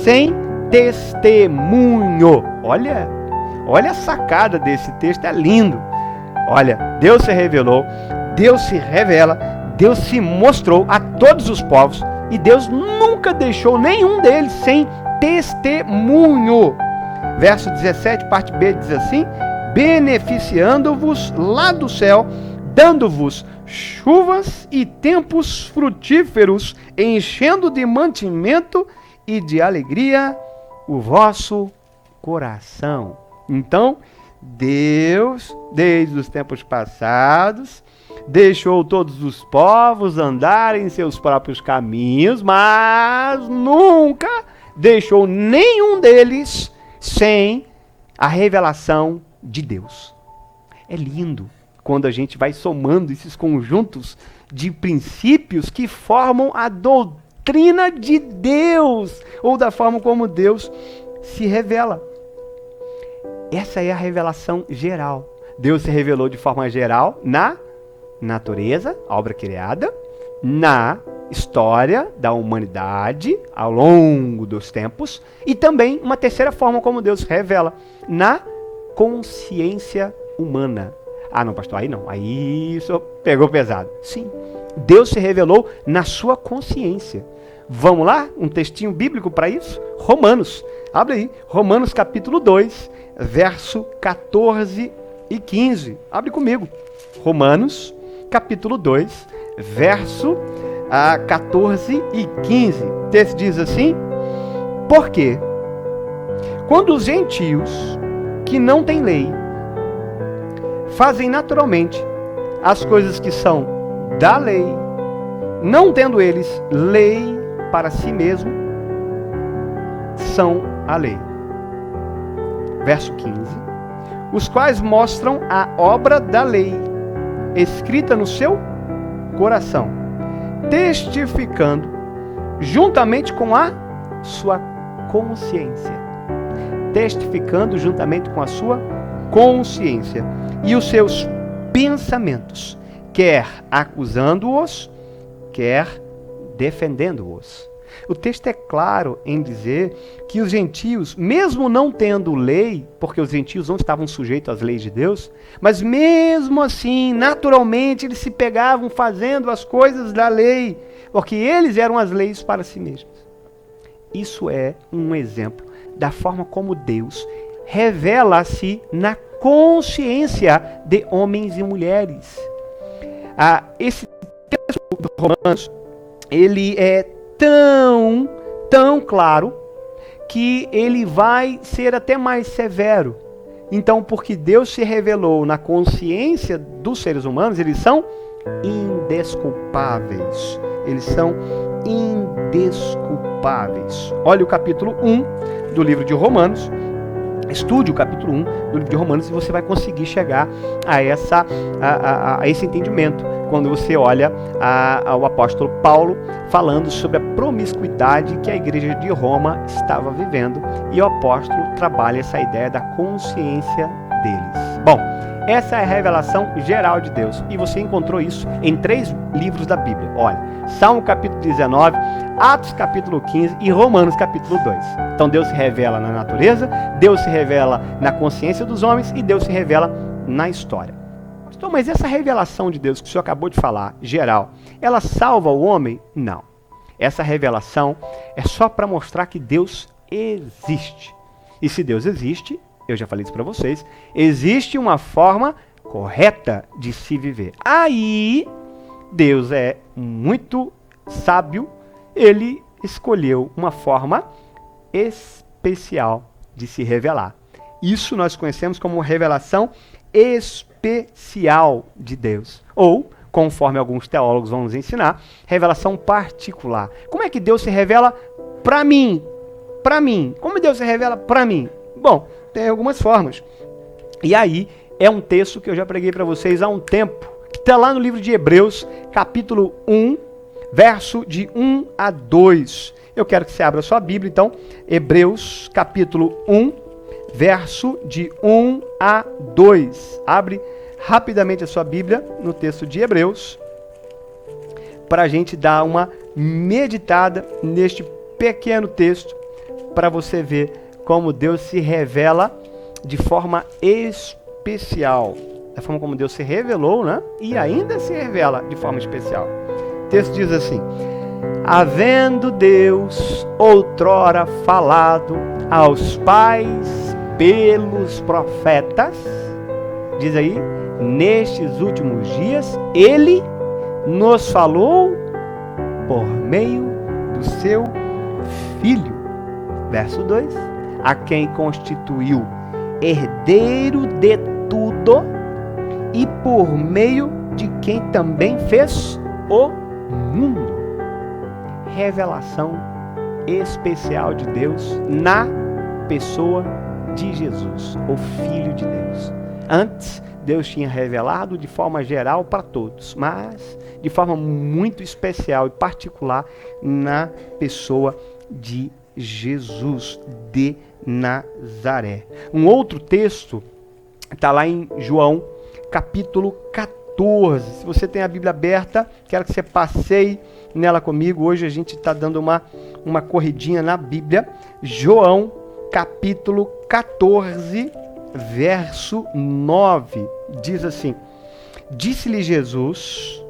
sem testemunho. Olha a sacada desse texto, é lindo. Olha, Deus se revelou, Deus se revela, Deus se mostrou a todos os povos e Deus nunca deixou nenhum deles sem testemunho. Verso 17, parte B, diz assim: beneficiando-vos lá do céu, dando-vos chuvas e tempos frutíferos, enchendo de mantimento e de alegria o vosso coração. Então, Deus, desde os tempos passados, deixou todos os povos andarem em seus próprios caminhos, mas nunca deixou nenhum deles sem a revelação de Deus. É lindo quando a gente vai somando esses conjuntos de princípios que formam a doutrina de Deus, ou da forma como Deus se revela. Essa é a revelação geral. Deus se revelou de forma geral na natureza, a obra criada, na história da humanidade ao longo dos tempos, e também uma terceira forma como Deus se revela, na consciência humana. Ah, não, pastor, aí não. Aí isso pegou pesado. Sim, Deus se revelou na sua consciência. Vamos lá? Um textinho bíblico para isso? Romanos. Abre aí. Romanos capítulo 2, verso 14 e 15. Abre comigo. Romanos capítulo 2, verso 14 e 15. O texto diz assim: porque quando os gentios que não têm lei fazem naturalmente as coisas que são da lei, não tendo eles lei para si mesmo, são a lei. Verso 15. Os quais mostram a obra da lei, escrita no seu coração, testificando juntamente com a sua consciência. Testificando juntamente com a sua consciência. E os seus pensamentos, quer acusando-os, quer defendendo-os. O texto é claro em dizer que os gentios, mesmo não tendo lei, porque os gentios não estavam sujeitos às leis de Deus, mas mesmo assim, naturalmente, eles se pegavam fazendo as coisas da lei, porque eles eram as leis para si mesmos. Isso é um exemplo da forma como Deus revela-se na consciência de homens e mulheres. Esse texto do Romanos, ele é tão claro que ele vai ser até mais severo. Então, porque Deus se revelou na consciência dos seres humanos, eles são indesculpáveis. Eles são indesculpáveis. Olha o capítulo 1 do livro de Romanos. Estude o capítulo 1 do livro de Romanos e você vai conseguir chegar a esse entendimento. Quando você olha ao apóstolo Paulo falando sobre a promiscuidade que a igreja de Roma estava vivendo, e o apóstolo trabalha essa ideia da consciência deles. Bom, essa é a revelação geral de Deus, e você encontrou isso em 3 livros da Bíblia. Olha, Salmo capítulo 19, Atos capítulo 15 e Romanos capítulo 2. Então Deus se revela na natureza, Deus se revela na consciência dos homens e Deus se revela na história. Pastor, mas essa revelação de Deus que o senhor acabou de falar, geral, ela salva o homem? Não. Essa revelação é só para mostrar que Deus existe. E se Deus existe, eu já falei isso para vocês, existe uma forma correta de se viver. Aí, Deus é muito sábio, ele escolheu uma forma especial de se revelar. Isso nós conhecemos como revelação especial de Deus. Ou, conforme alguns teólogos vão nos ensinar, revelação particular. Como é que Deus se revela para mim? Para mim. Como Deus se revela para mim? Bom, tem algumas formas. E aí, é um texto que eu já preguei para vocês há um tempo, que está lá no livro de Hebreus, capítulo 1, verso de 1 a 2. Eu quero que você abra a sua Bíblia, então, Hebreus, capítulo 1, verso de 1 a 2. Abre rapidamente a sua Bíblia no texto de Hebreus, para a gente dar uma meditada neste pequeno texto, para você ver como Deus se revela de forma especial. Da forma como Deus se revelou, né? E ainda se revela de forma especial. O texto diz assim: havendo Deus outrora falado aos pais pelos profetas, diz aí, nestes últimos dias, Ele nos falou por meio do seu Filho. Verso 2, a quem constituiu herdeiro de tudo e por meio de quem também fez o mundo. Revelação especial de Deus na pessoa de Jesus, o Filho de Deus. Antes, Deus tinha revelado de forma geral para todos, mas de forma muito especial e particular na pessoa de Jesus de Nazaré. Um outro texto está lá em João, capítulo 14. Se você tem a Bíblia aberta, quero que você passeie nela comigo. Hoje a gente está dando uma corridinha na Bíblia. João, capítulo 14, verso 9, diz assim: disse-lhe Jesus: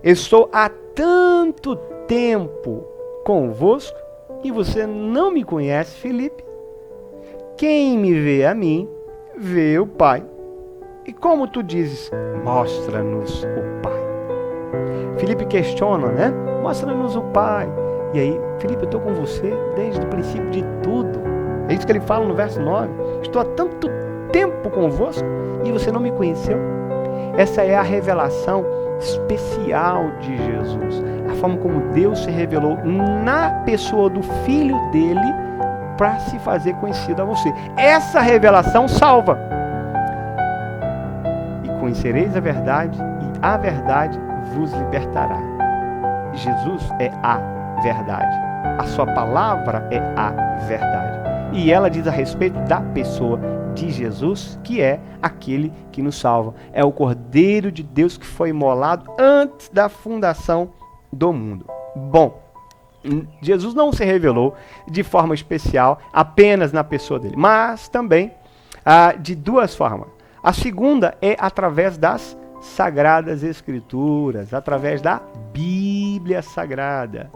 estou há tanto tempo convosco e você não me conhece, Filipe? Quem me vê a mim, vê o Pai. E como tu dizes, mostra-nos o Pai. Filipe questiona, né? Mostra-nos o Pai. E aí, Filipe, eu estou com você desde o princípio de tudo. É isso que ele fala no verso 9. Estou há tanto tempo convosco e você não me conheceu. Essa é a revelação especial de Jesus. A forma como Deus se revelou na pessoa do Filho dele para se fazer conhecido a você. Essa revelação salva. E conhecereis a verdade, e a verdade vos libertará. Jesus é a verdade. A sua palavra é a verdade. E ela diz a respeito da pessoa de Jesus, que é aquele que nos salva. É o Cordeiro de Deus que foi imolado antes da fundação do mundo. Bom, Jesus não se revelou de forma especial apenas na pessoa dele, mas também de duas formas. A segunda é através das Sagradas Escrituras, através da Bíblia Sagrada.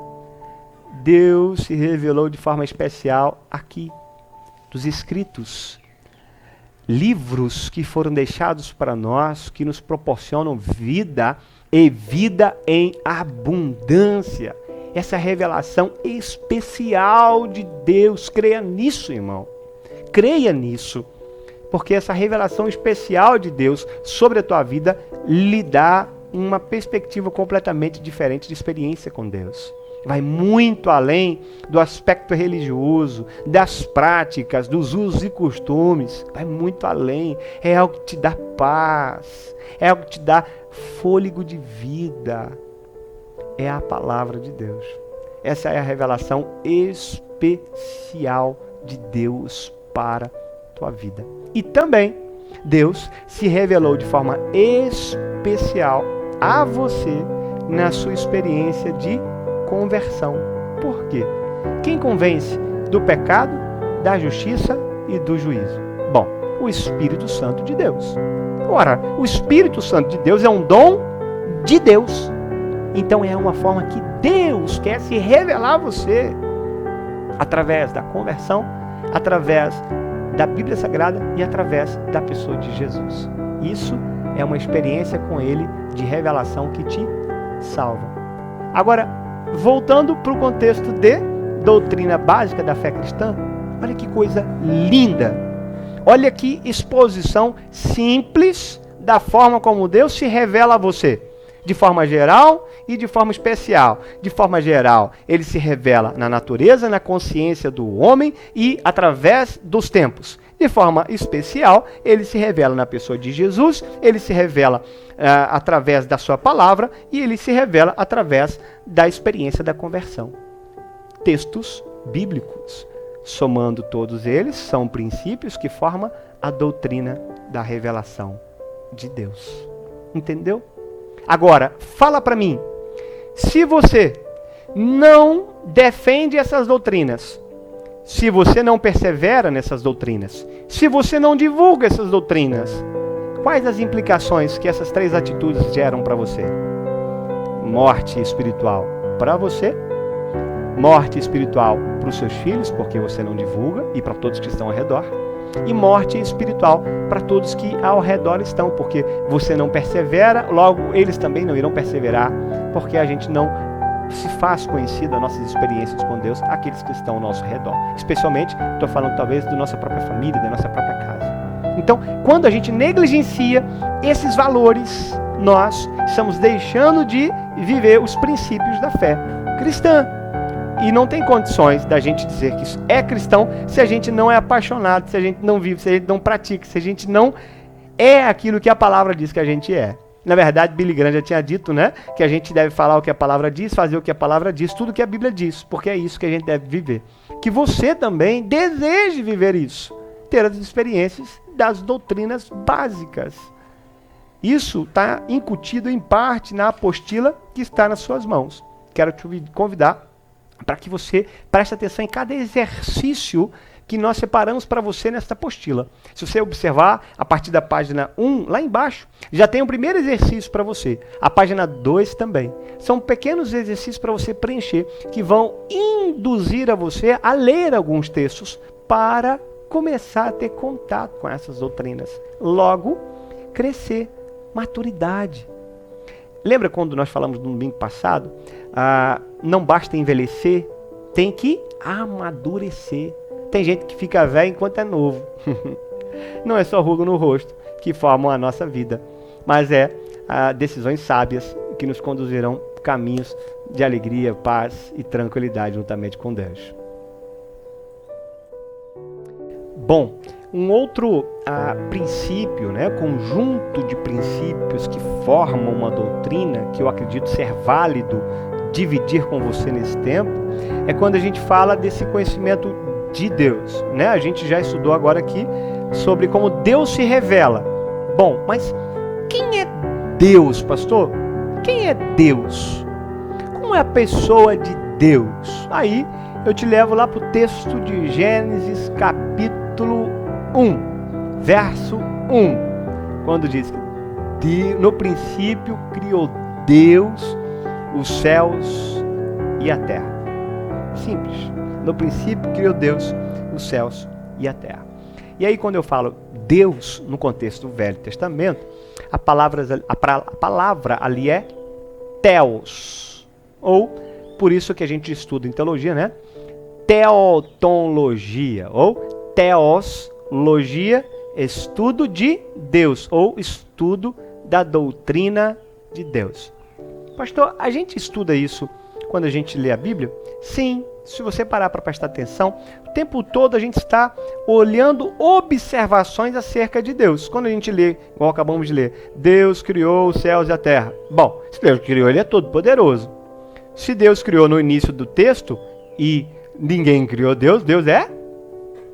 Deus se revelou de forma especial aqui, dos escritos, livros que foram deixados para nós, que nos proporcionam vida e vida em abundância. Essa revelação especial de Deus, creia nisso, irmão. Creia nisso, porque essa revelação especial de Deus sobre a tua vida lhe dá uma perspectiva completamente diferente de experiência com Deus. Vai muito além do aspecto religioso, das práticas, dos usos e costumes. Vai muito além. É algo que te dá paz. É algo que te dá fôlego de vida. É a palavra de Deus. Essa é a revelação especial de Deus para a tua vida. E também Deus se revelou de forma especial a você na sua experiência de conversão. Por quê? Quem convence do pecado, da justiça e do juízo? Bom, o Espírito Santo de Deus. Ora, o Espírito Santo de Deus é um dom de Deus. Então é uma forma que Deus quer se revelar a você através da conversão, através da Bíblia Sagrada e através da pessoa de Jesus. Isso é uma experiência com Ele de revelação que te salva. Agora, voltando para o contexto de doutrina básica da fé cristã, olha que coisa linda. Olha que exposição simples da forma como Deus se revela a você. De forma geral e de forma especial. De forma geral, ele se revela na natureza, na consciência do homem e através dos tempos. De forma especial, ele se revela na pessoa de Jesus, ele se revela através da sua palavra e ele se revela através da experiência da conversão. Textos bíblicos, somando todos eles, são princípios que formam a doutrina da revelação de Deus. Entendeu? Agora, fala para mim, se você não defende essas doutrinas, se você não persevera nessas doutrinas, se você não divulga essas doutrinas, quais as implicações que essas três atitudes geram para você? Morte espiritual para você, morte espiritual para os seus filhos, porque você não divulga, e para todos que estão ao redor, e morte espiritual para todos que ao redor estão, porque você não persevera, logo eles também não irão perseverar, porque a gente não se faz conhecida as nossas experiências com Deus, aqueles que estão ao nosso redor. Especialmente, estou falando talvez da nossa própria família, da nossa própria casa. Então, quando a gente negligencia esses valores, nós estamos deixando de viver os princípios da fé cristã. E não tem condições da gente dizer que isso é cristão se a gente não é apaixonado, se a gente não vive, se a gente não pratica, se a gente não é aquilo que a palavra diz que a gente é. Na verdade, Billy Graham já tinha dito, né, que a gente deve falar o que a palavra diz, fazer o que a palavra diz, tudo o que a Bíblia diz, porque é isso que a gente deve viver. Que você também deseje viver isso, ter as experiências das doutrinas básicas. Isso está incutido em parte na apostila que está nas suas mãos. Quero te convidar para que você preste atenção em cada exercício que nós separamos para você nesta apostila. Se você observar, a partir da página 1, lá embaixo, já tem o primeiro exercício para você. A página 2 também. São pequenos exercícios para você preencher, que vão induzir a você a ler alguns textos para começar a ter contato com essas doutrinas. Logo, crescer, maturidade. Lembra quando nós falamos no domingo passado? Não basta envelhecer, tem que amadurecer. Tem gente que fica velho enquanto é novo. Não é só ruga no rosto que formam a nossa vida, mas decisões sábias que nos conduzirão caminhos de alegria, paz e tranquilidade juntamente com Deus. Bom, um outro princípio, conjunto de princípios que formam uma doutrina, que eu acredito ser válido dividir com você nesse tempo, é quando a gente fala desse conhecimento de Deus. A gente já estudou agora aqui sobre como Deus se revela. Bom, mas quem é Deus, pastor? Quem é Deus? Como é a pessoa de Deus? Aí eu te levo lá para o texto de Gênesis capítulo 1, verso 1, quando diz que no princípio criou Deus os céus e a terra. Simples. No princípio criou Deus os céus e a terra. E aí quando eu falo Deus no contexto do Velho Testamento, a palavra ali é Theos, ou por isso que a gente estuda em teologia, Teotologia, ou teoslogia, estudo de Deus, ou estudo da doutrina de Deus. Pastor, a gente estuda isso quando a gente lê a Bíblia? Sim, se você parar para prestar atenção, o tempo todo a gente está olhando observações acerca de Deus. Quando a gente lê, igual acabamos de ler, Deus criou os céus e a terra. Bom, se Deus criou, Ele é todo poderoso. Se Deus criou no início do texto e ninguém criou Deus, Deus é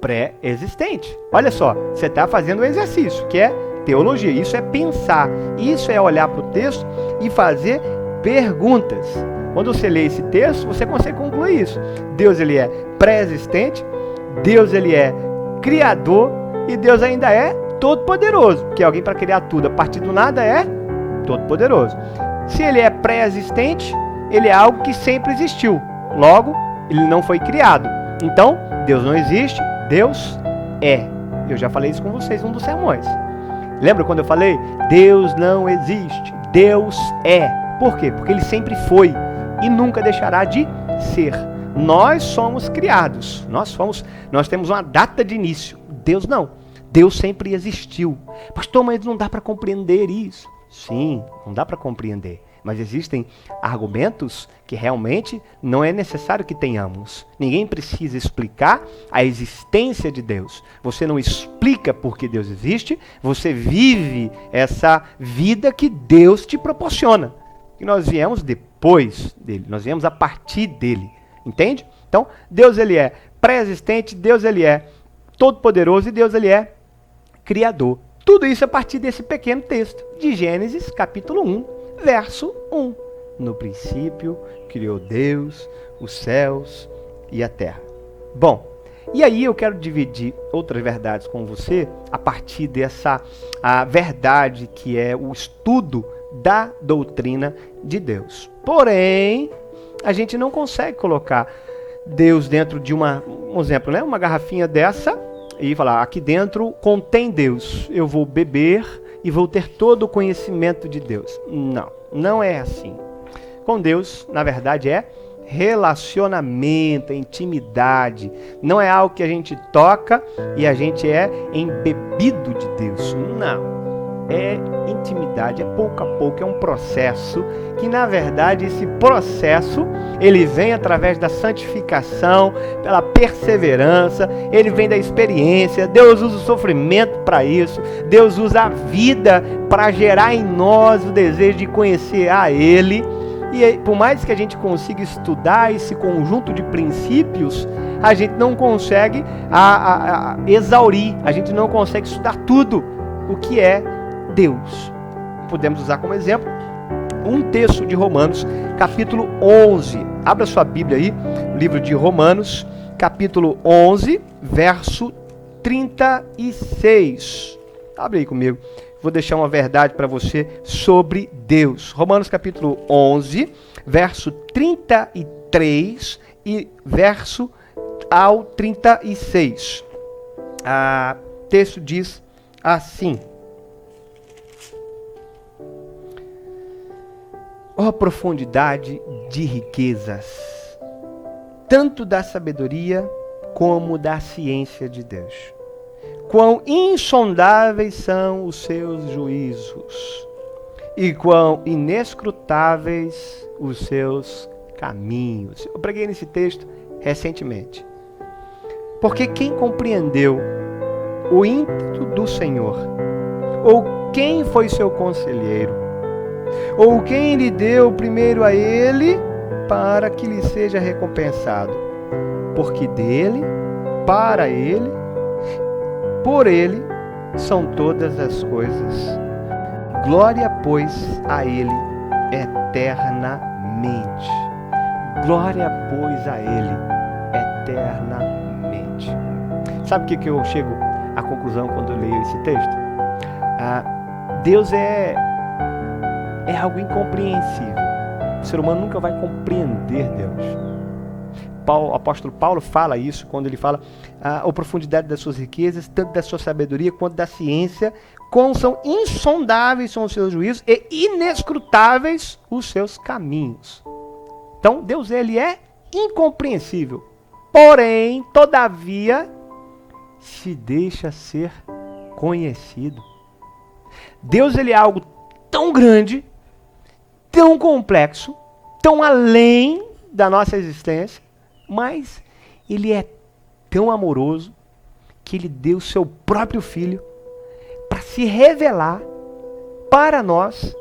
pré-existente. Olha só, você está fazendo um exercício, que é teologia. Isso é pensar, isso é olhar para o texto e fazer perguntas. Quando você lê esse texto, você consegue concluir isso. Deus, ele é pré-existente, Deus, ele é criador e Deus ainda é todo-poderoso, porque alguém para criar tudo a partir do nada é todo-poderoso. Se ele é pré-existente, ele é algo que sempre existiu. Logo, ele não foi criado. Então, Deus não existe, Deus é. Eu já falei isso com vocês em um dos sermões. Lembra quando eu falei? Deus não existe, Deus é. Por quê? Porque ele sempre foi e nunca deixará de ser. Nós somos criados, nós temos uma data de início. Deus não. Deus sempre existiu. Pastor, mas não dá para compreender isso. Sim, não dá para compreender. Mas existem argumentos que realmente não é necessário que tenhamos. Ninguém precisa explicar a existência de Deus. Você não explica por que Deus existe, você vive essa vida que Deus te proporciona. E nós viemos depois dele, nós viemos a partir dele. Entende? Então, Deus ele é pré-existente, Deus ele é todo-poderoso e Deus ele é criador. Tudo isso a partir desse pequeno texto de Gênesis capítulo 1, verso 1. No princípio criou Deus os céus e a terra. Bom, e aí eu quero dividir outras verdades com você a partir dessa verdade que é o estudo da doutrina de Deus. Porém, a gente não consegue colocar Deus dentro de um exemplo, uma garrafinha dessa e falar, aqui dentro contém Deus, eu vou beber e vou ter todo o conhecimento de Deus. Não, não é assim. Com Deus, na verdade, é relacionamento, é intimidade. Não é algo que a gente toca e a gente é embebido de Deus. Não. É intimidade, é pouco a pouco, é um processo que, na verdade, esse processo, ele vem através da santificação, pela perseverança, ele vem da experiência. Deus usa o sofrimento para isso, Deus usa a vida para gerar em nós o desejo de conhecer a Ele. E por mais que a gente consiga estudar esse conjunto de princípios, a gente não consegue exaurir, a gente não consegue estudar tudo o que é Deus. Podemos usar como exemplo um texto de Romanos, capítulo 11. Abra sua Bíblia aí, livro de Romanos, capítulo 11, verso 36. Abre aí comigo. Vou deixar uma verdade para você sobre Deus. Romanos capítulo 11, verso 33 e verso ao 36. O texto diz assim: ó profundidade de riquezas, tanto da sabedoria como da ciência de Deus. Quão insondáveis são os seus juízos, e quão inescrutáveis os seus caminhos. Eu preguei nesse texto recentemente. Porque quem compreendeu o ímpeto do Senhor, ou quem foi seu conselheiro, ou quem lhe deu primeiro a ele para que lhe seja recompensado? Porque dele, para ele, por ele são todas as coisas. Glória, pois, a ele eternamente. Glória, pois, a ele eternamente. Sabe o que eu chego à conclusão quando eu leio esse texto? Deus é algo incompreensível. O ser humano nunca vai compreender Deus. O apóstolo Paulo fala isso quando ele fala a profundidade das suas riquezas, tanto da sua sabedoria quanto da ciência, como são insondáveis são os seus juízos e inescrutáveis os seus caminhos. Então, Deus ele é incompreensível, porém, todavia, se deixa ser conhecido. Deus ele é algo tão grande, tão complexo, tão além da nossa existência, mas ele é tão amoroso que ele deu seu próprio filho para se revelar para nós,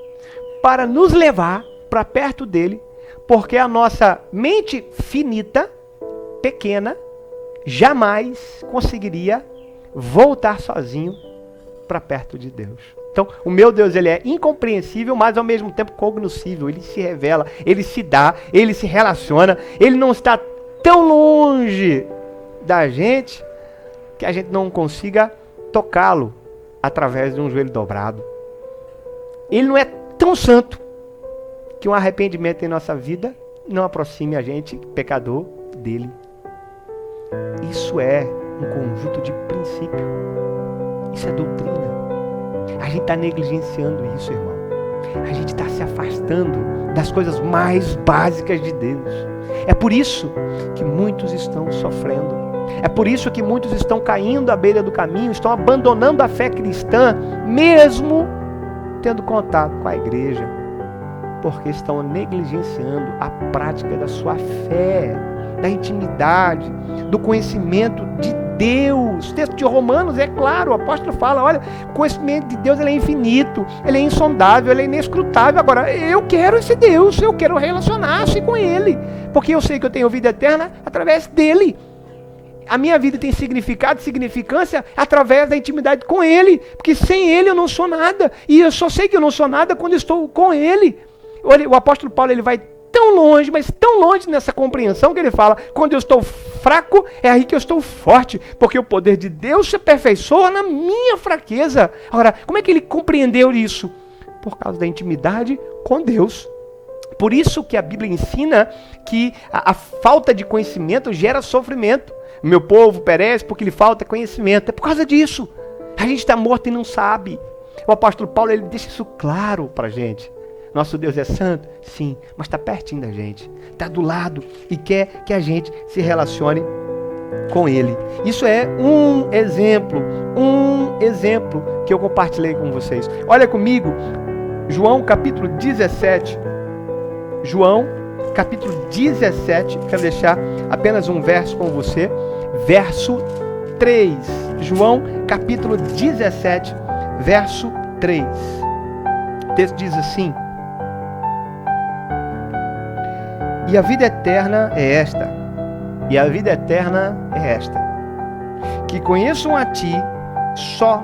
para nos levar para perto dele, porque a nossa mente finita, pequena, jamais conseguiria voltar sozinho para perto de Deus. Então, o meu Deus ele é incompreensível, mas ao mesmo tempo cognoscível. Ele se revela, ele se dá, ele se relaciona, ele não está tão longe da gente que a gente não consiga tocá-lo através de um joelho dobrado. Ele não é tão santo que um arrependimento em nossa vida não aproxime a gente, pecador, dele. Isso é um conjunto de princípio. Isso é doutrina. A gente está negligenciando isso, irmão. A gente está se afastando das coisas mais básicas de Deus. É por isso que muitos estão sofrendo. É por isso que muitos estão caindo à beira do caminho, estão abandonando a fé cristã, mesmo tendo contato com a igreja, porque estão negligenciando a prática da sua fé, da intimidade, do conhecimento de Deus. O texto de Romanos é claro, o apóstolo fala, olha, o conhecimento de Deus ele é infinito, ele é insondável, ele é inescrutável. Agora, eu quero esse Deus, eu quero relacionar-se com ele, porque eu sei que eu tenho vida eterna através dele. A minha vida tem significado, significância através da intimidade com ele, porque sem ele eu não sou nada, e eu só sei que eu não sou nada quando estou com ele. Olha, o apóstolo Paulo ele vai tão longe, mas tão longe nessa compreensão que ele fala, quando eu estou fraco, é aí que eu estou forte, porque o poder de Deus se aperfeiçoa na minha fraqueza. Agora, como é que ele compreendeu isso? Por causa da intimidade com Deus. Por isso que a Bíblia ensina que a falta de conhecimento gera sofrimento. Meu povo perece porque lhe falta conhecimento. É por causa disso. A gente está morto e não sabe. O apóstolo Paulo ele deixa isso claro para a gente. Nosso Deus é santo? Sim, mas está pertinho da gente. Está do lado e quer que a gente se relacione com ele. Isso é um exemplo que eu compartilhei com vocês. Olha comigo, João capítulo 17. João capítulo 17, quero deixar apenas um verso com você. Verso 3. João capítulo 17, verso 3. O texto diz assim: e a vida eterna é esta, e a vida eterna é esta, que conheçam a ti só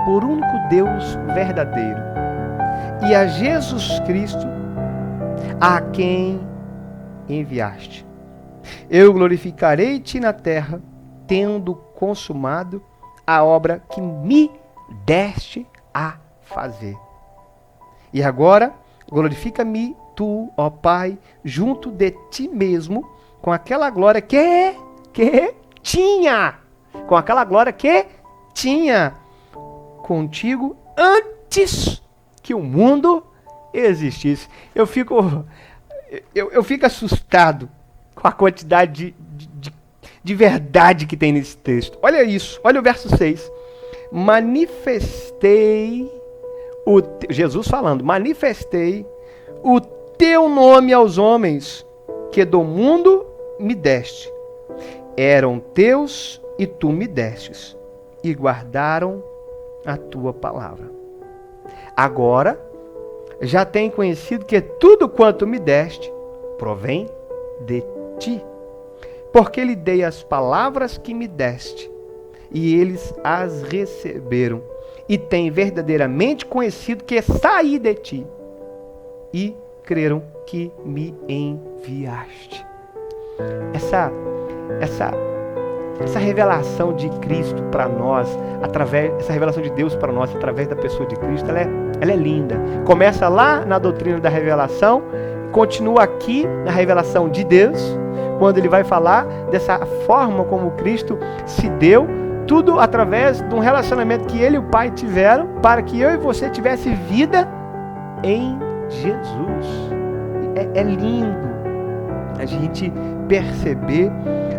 por único Deus verdadeiro, e a Jesus Cristo, a quem enviaste. Eu glorificarei-te na terra, tendo consumado a obra que me deste a fazer. E agora, glorifica-me tu, ó Pai, junto de ti mesmo, com aquela glória que tinha, com aquela glória que tinha contigo antes que o mundo existisse. Eu fico assustado com a quantidade de verdade que tem nesse texto. Olha isso, olha o verso 6. Jesus falando, manifestei o teu nome aos homens que do mundo me deste. Eram teus e tu me destes, e guardaram a tua palavra. Agora já tem conhecido que tudo quanto me deste provém de ti, porque lhe dei as palavras que me deste, e eles as receberam, e têm verdadeiramente conhecido que saí de ti, e creram que me enviaste. Essa revelação de Cristo para nós, essa revelação de Deus para nós através da pessoa de Cristo, ela é linda. Começa lá na doutrina da revelação, continua aqui na revelação de Deus, quando ele vai falar dessa forma como Cristo se deu, tudo através de um relacionamento que ele e o Pai tiveram, para que eu e você tivesse vida em Jesus. É lindo a gente perceber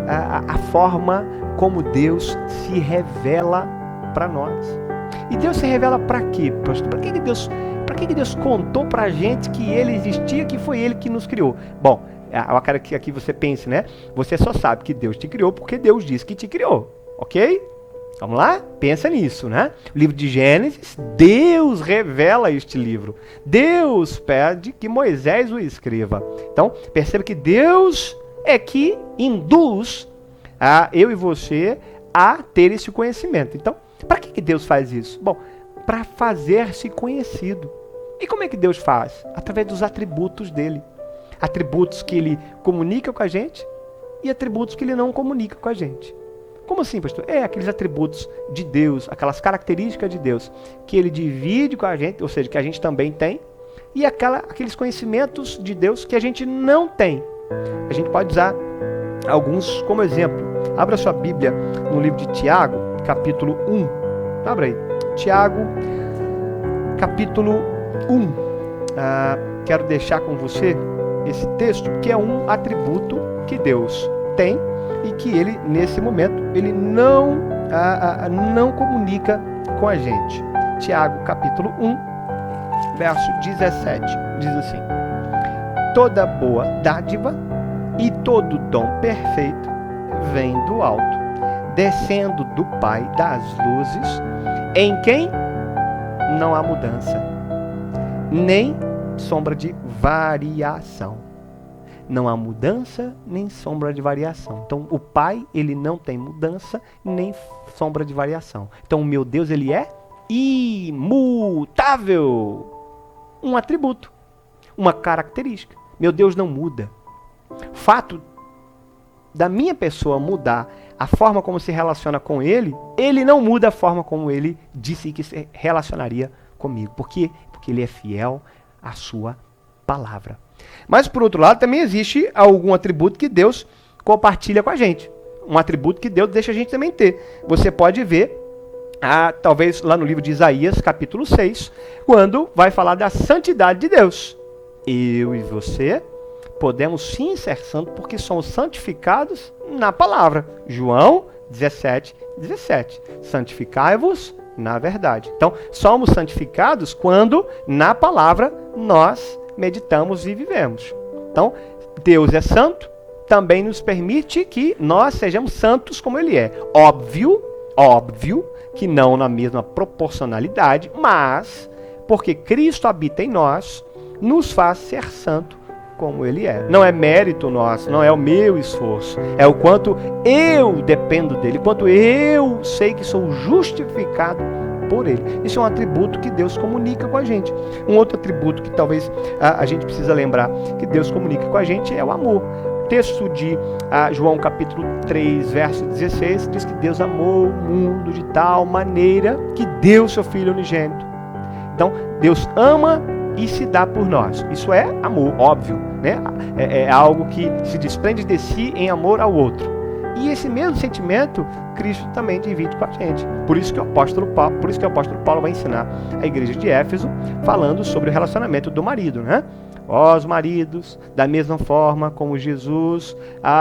a forma como Deus se revela para nós. E Deus se revela para quê, pastor? Para que Deus contou para a gente que Ele existia, que foi Ele que nos criou? Bom, eu quero que aqui você pense, né? Você só sabe que Deus te criou porque Deus disse que te criou, ok? Vamos lá? Pensa nisso, né? O livro de Gênesis, Deus revela este livro. Deus pede que Moisés o escreva. Então, perceba que Deus é que induz eu e você a ter esse conhecimento. Então, para que Deus faz isso? Bom, para fazer-se conhecido. E como é que Deus faz? Através dos atributos dele. Atributos que ele comunica com a gente e atributos que ele não comunica com a gente. Como assim, pastor? Aqueles atributos de Deus, aquelas características de Deus que ele divide com a gente, ou seja, que a gente também tem, e aqueles conhecimentos de Deus que a gente não tem. A gente pode usar alguns como exemplo. Abra sua Bíblia no livro de Tiago, capítulo 1. Abra aí. Tiago, capítulo 1. Quero deixar com você esse texto, que é um atributo que Deus tem e que ele, nesse momento, ele não comunica com a gente. Tiago, capítulo 1, verso 17, diz assim: toda boa dádiva e todo dom perfeito vem do alto, descendo do Pai das luzes, em quem não há mudança, nem sombra de variação. Não há mudança nem sombra de variação. Então, o Pai, ele não tem mudança nem sombra de variação. Então, o meu Deus, ele é imutável. Um atributo, uma característica. Meu Deus não muda. O fato da minha pessoa mudar a forma como se relaciona com ele, ele não muda a forma como ele disse que se relacionaria comigo. Por quê? Porque ele é fiel à sua palavra. Mas, por outro lado, também existe algum atributo que Deus compartilha com a gente. Um atributo que Deus deixa a gente também ter. Você pode ver, talvez lá no livro de Isaías, capítulo 6, quando vai falar da santidade de Deus. Eu e você podemos sim ser santos porque somos santificados na palavra. João 17, 17. Santificai-vos na verdade. Então, somos santificados quando na palavra nós meditamos e vivemos. Então, Deus é santo, também nos permite que nós sejamos santos como Ele é. Óbvio que não na mesma proporcionalidade, mas porque Cristo habita em nós, nos faz ser santo como Ele é. Não é mérito nosso, não é o meu esforço, é o quanto eu dependo dEle, quanto eu sei que sou justificado por Ele. Isso é um atributo que Deus comunica com a gente. Um outro atributo que talvez a gente precisa lembrar que Deus comunica com a gente é o amor. texto de João capítulo 3, verso 16, diz que Deus amou o mundo de tal maneira que deu seu Filho unigênito. Então, Deus ama e se dá por nós. Isso é amor, óbvio, né? É algo que se desprende de si em amor ao outro. E esse mesmo sentimento, Cristo também divide com a gente. Por isso que o apóstolo Paulo vai ensinar a igreja de Éfeso, falando sobre o relacionamento do marido, né? Os maridos, da mesma forma como Jesus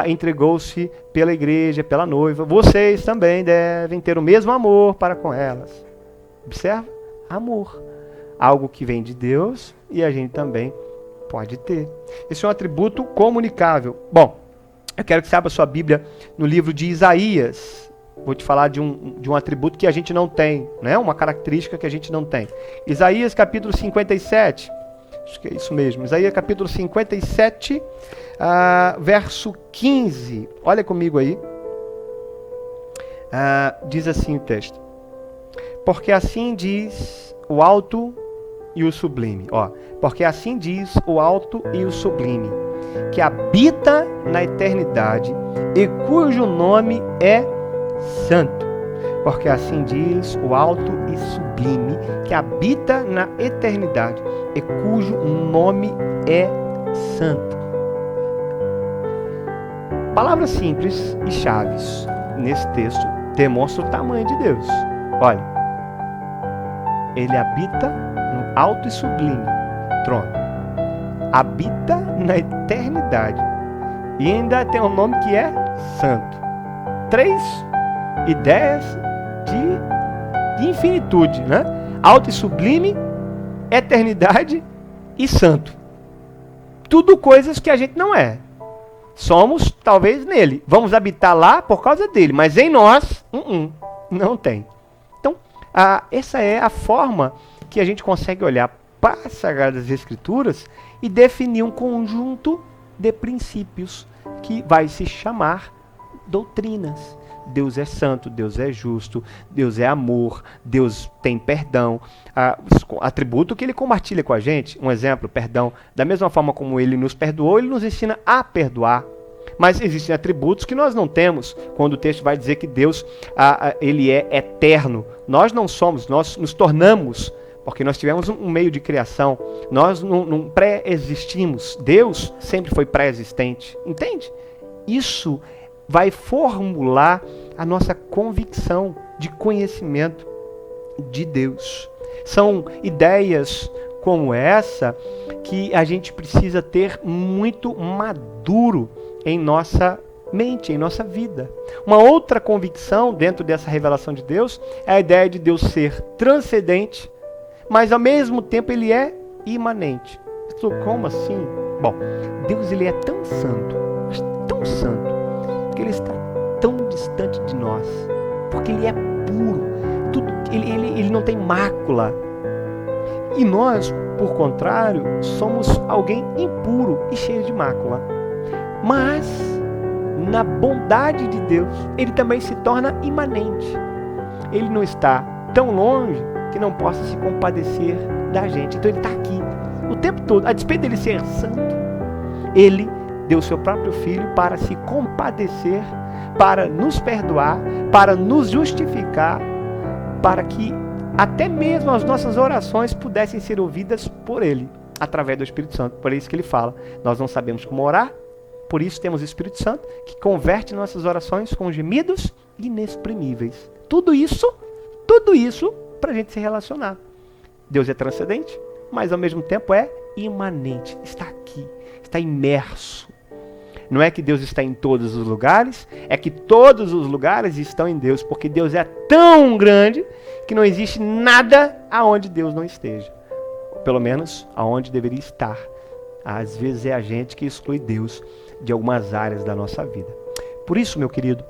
entregou-se pela igreja, pela noiva, vocês também devem ter o mesmo amor para com elas. Observa? Amor. Algo que vem de Deus e a gente também pode ter. Esse é um atributo comunicável. Bom, eu quero que você abra sua Bíblia no livro de Isaías. Vou te falar de um atributo que a gente não tem, né? Uma característica que a gente não tem. Isaías capítulo 57. Acho que é isso mesmo. Isaías capítulo 57, verso 15. Olha comigo aí. Diz assim o texto. Porque assim diz o alto e o sublime. Porque assim diz o alto e o sublime, que habita na eternidade e cujo nome é santo. Porque assim diz o alto e sublime, que habita na eternidade e cujo nome é santo. Palavras simples e chaves nesse texto demonstram o tamanho de Deus. Olha, ele habita no alto e sublime trono, habita na eternidade e ainda tem um nome que é santo. 3 ideias de infinitude, né? Alto e sublime, eternidade e santo. Tudo coisas que a gente não é. Somos talvez nele. Vamos habitar lá por causa dele, mas em nós, não tem. Então, essa é a forma que a gente consegue olhar para as Sagradas Escrituras e definir um conjunto de princípios que vai se chamar doutrinas. Deus é santo, Deus é justo, Deus é amor, Deus tem perdão, atributo que ele compartilha com a gente. Um exemplo, perdão. Da mesma forma como ele nos perdoou, ele nos ensina a perdoar. Mas existem atributos que nós não temos, quando o texto vai dizer que Deus ele é eterno. Nós não somos, nós nos tornamos, porque nós tivemos um meio de criação. Nós não pré-existimos. Deus sempre foi pré-existente. Entende? Isso vai formular a nossa convicção de conhecimento de Deus. São ideias como essa que a gente precisa ter muito maduro em nossa mente, em nossa vida. Uma outra convicção dentro dessa revelação de Deus é a ideia de Deus ser transcendente, mas ao mesmo tempo ele é imanente. Como assim? Bom, Deus ele é tão santo, mas tão santo, que ele está tão distante de nós, porque ele é puro, ele não tem mácula. E nós, por contrário, somos alguém impuro e cheio de mácula. Mas, na bondade de Deus, ele também se torna imanente. Ele não está tão longe que não possa se compadecer da gente. Então ele está aqui o tempo todo. A despeito dele ser santo, ele deu seu próprio Filho para se compadecer, para nos perdoar, para nos justificar, para que até mesmo as nossas orações pudessem ser ouvidas por Ele, através do Espírito Santo. Por isso que Ele fala, nós não sabemos como orar, por isso temos o Espírito Santo, que converte nossas orações com gemidos inexprimíveis. Tudo isso para a gente se relacionar. Deus é transcendente, mas ao mesmo tempo é imanente, está aqui, está imerso. Não é que Deus está em todos os lugares, é que todos os lugares estão em Deus, porque Deus é tão grande que não existe nada aonde Deus não esteja. Pelo menos aonde deveria estar. Às vezes é a gente que exclui Deus de algumas áreas da nossa vida. Por isso, meu querido,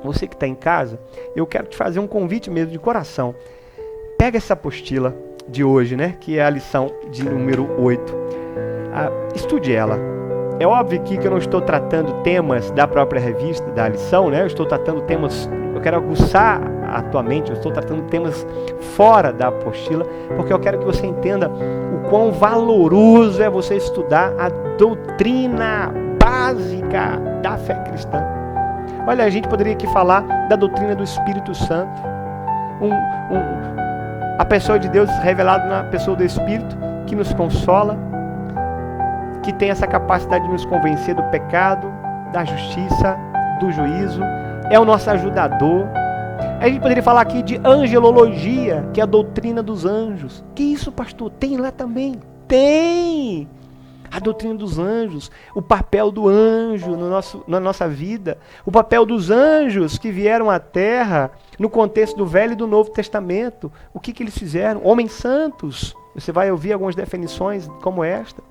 você que está em casa, eu quero te fazer um convite mesmo de coração. Pega essa apostila de hoje, né, que é a lição de número 8. Estude ela. É óbvio aqui que eu não estou tratando temas da própria revista, da lição, né? Eu estou tratando temas, eu quero aguçar a tua mente, eu estou tratando temas fora da apostila, porque eu quero que você entenda o quão valoroso é você estudar a doutrina básica da fé cristã. Olha, a gente poderia aqui falar da doutrina do Espírito Santo. A pessoa de Deus revelada na pessoa do Espírito, que nos consola, que tem essa capacidade de nos convencer do pecado, da justiça, do juízo, é o nosso ajudador. A gente poderia falar aqui de angelologia, que é a doutrina dos anjos. Que isso, pastor? Tem lá também? Tem! A doutrina dos anjos, o papel do anjo na nossa vida, o papel dos anjos que vieram à Terra no contexto do Velho e do Novo Testamento. O que eles fizeram? Homens santos. Você vai ouvir algumas definições como esta.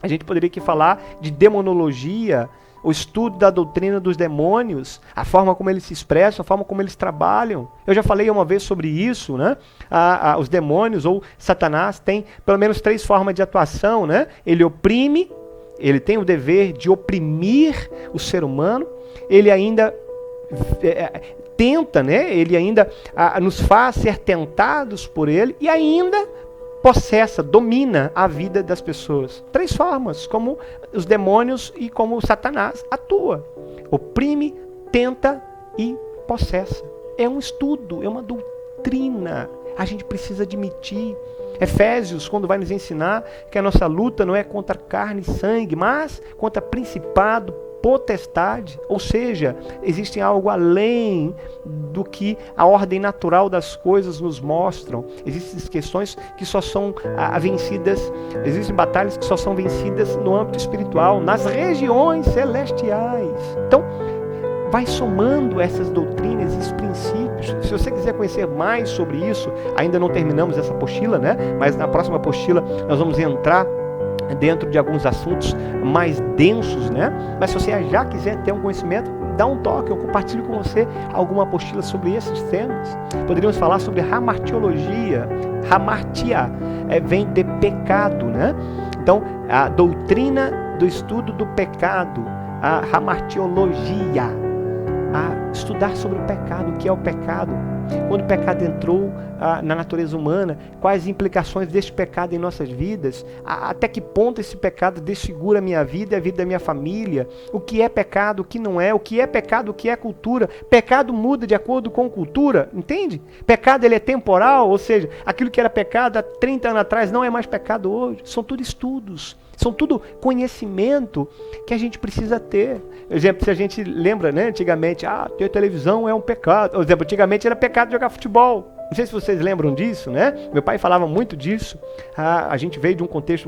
A gente poderia aqui falar de demonologia, o estudo da doutrina dos demônios, a forma como eles se expressam, a forma como eles trabalham. Eu já falei uma vez sobre isso, né? Os demônios ou Satanás têm pelo menos 3 formas de atuação, né? Ele oprime, ele tem o dever de oprimir o ser humano, ele ainda tenta, né? Ele ainda nos faz ser tentados por ele e ainda possessa, domina a vida das pessoas. 3 formas, como os demônios e como Satanás atua. Oprime, tenta e possessa. É um estudo, é uma doutrina. A gente precisa admitir. Efésios, quando vai nos ensinar que a nossa luta não é contra carne e sangue, mas contra principado, potestade, ou seja, existe algo além do que a ordem natural das coisas nos mostram. Existem questões que só são vencidas, existem batalhas que só são vencidas no âmbito espiritual, nas regiões celestiais. Então, vai somando essas doutrinas, esses princípios. Se você quiser conhecer mais sobre isso, ainda não terminamos essa apostila, né? Mas na próxima apostila nós vamos entrar dentro de alguns assuntos mais densos, né? Mas se você já quiser ter um conhecimento, dá um toque, eu compartilho com você alguma apostila sobre esses temas. Poderíamos falar sobre hamartiologia. Hamartia vem de pecado, né? Então, a doutrina do estudo do pecado, a hamartiologia, a estudar sobre o pecado, o que é o pecado, quando o pecado entrou na natureza humana, quais implicações deste pecado em nossas vidas, até que ponto esse pecado desfigura a minha vida e a vida da minha família, o que é pecado, o que não é, o que é pecado, o que é cultura. Pecado muda de acordo com cultura, entende? Pecado ele é temporal, ou seja, aquilo que era pecado há 30 anos atrás não é mais pecado hoje. São tudo estudos. São tudo conhecimento que a gente precisa ter. Por exemplo, se a gente lembra, né, antigamente, ter televisão é um pecado. Por exemplo, antigamente era pecado jogar futebol. Não sei se vocês lembram disso, né? Meu pai falava muito disso. A gente veio de um contexto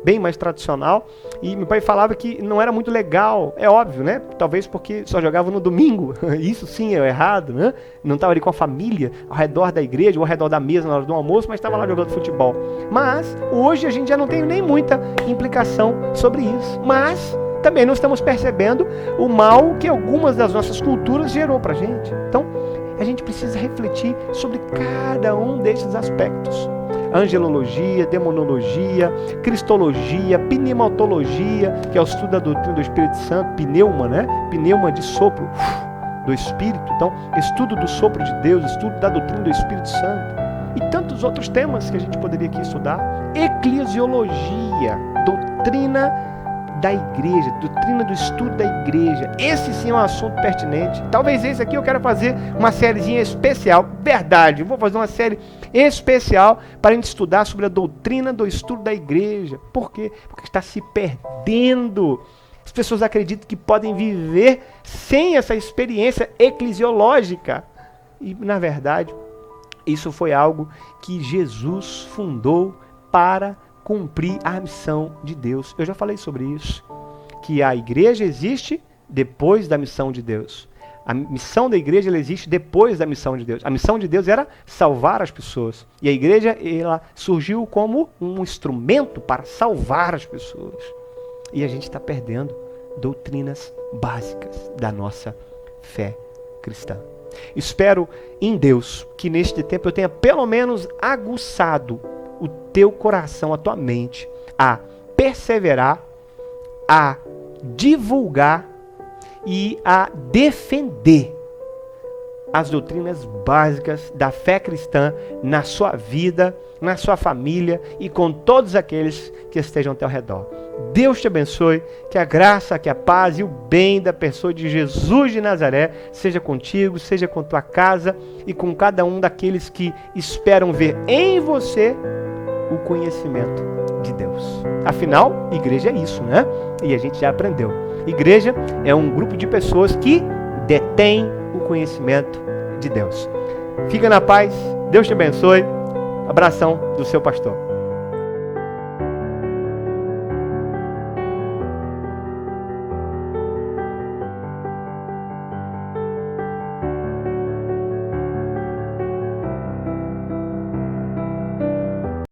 bem mais tradicional. E meu pai falava que não era muito legal. É óbvio, né? Talvez porque só jogava no domingo. Isso sim é errado, né? Não estava ali com a família, ao redor da igreja, ou ao redor da mesa na hora do almoço, mas estava lá jogando futebol. Mas hoje a gente já não tem nem muita implicação sobre isso. Mas também não estamos percebendo o mal que algumas das nossas culturas gerou pra gente. Então, a gente precisa refletir sobre cada um desses aspectos. Angelologia, demonologia, cristologia, pneumatologia, que é o estudo da doutrina do Espírito Santo, pneuma, né? Pneuma de sopro do Espírito. Então, estudo do sopro de Deus, estudo da doutrina do Espírito Santo. E tantos outros temas que a gente poderia aqui estudar. Eclesiologia, doutrina da igreja, doutrina do estudo da igreja. Esse sim é um assunto pertinente. Talvez esse aqui eu quero fazer uma sériezinha especial. Verdade, eu vou fazer uma série especial para a gente estudar sobre a doutrina do estudo da igreja. Por quê? Porque está se perdendo. As pessoas acreditam que podem viver sem essa experiência eclesiológica. E, na verdade, isso foi algo que Jesus fundou para cumprir a missão de Deus. Eu já falei sobre isso, que a igreja existe depois da missão de Deus. A missão da igreja ela existe depois da missão de Deus. A missão de Deus era salvar as pessoas. E a igreja ela surgiu como um instrumento para salvar as pessoas. E a gente está perdendo doutrinas básicas da nossa fé cristã. Espero em Deus que neste tempo eu tenha pelo menos aguçado o teu coração, a tua mente, a perseverar, a divulgar e a defender as doutrinas básicas da fé cristã na sua vida, na sua família e com todos aqueles que estejam ao teu redor. Deus te abençoe, que a graça, que a paz e o bem da pessoa de Jesus de Nazaré seja contigo, seja com tua casa e com cada um daqueles que esperam ver em você o conhecimento de Deus. Afinal, igreja é isso, né? E a gente já aprendeu. Igreja é um grupo de pessoas que detém o conhecimento de Deus. Fica na paz, Deus te abençoe. Abração do seu pastor.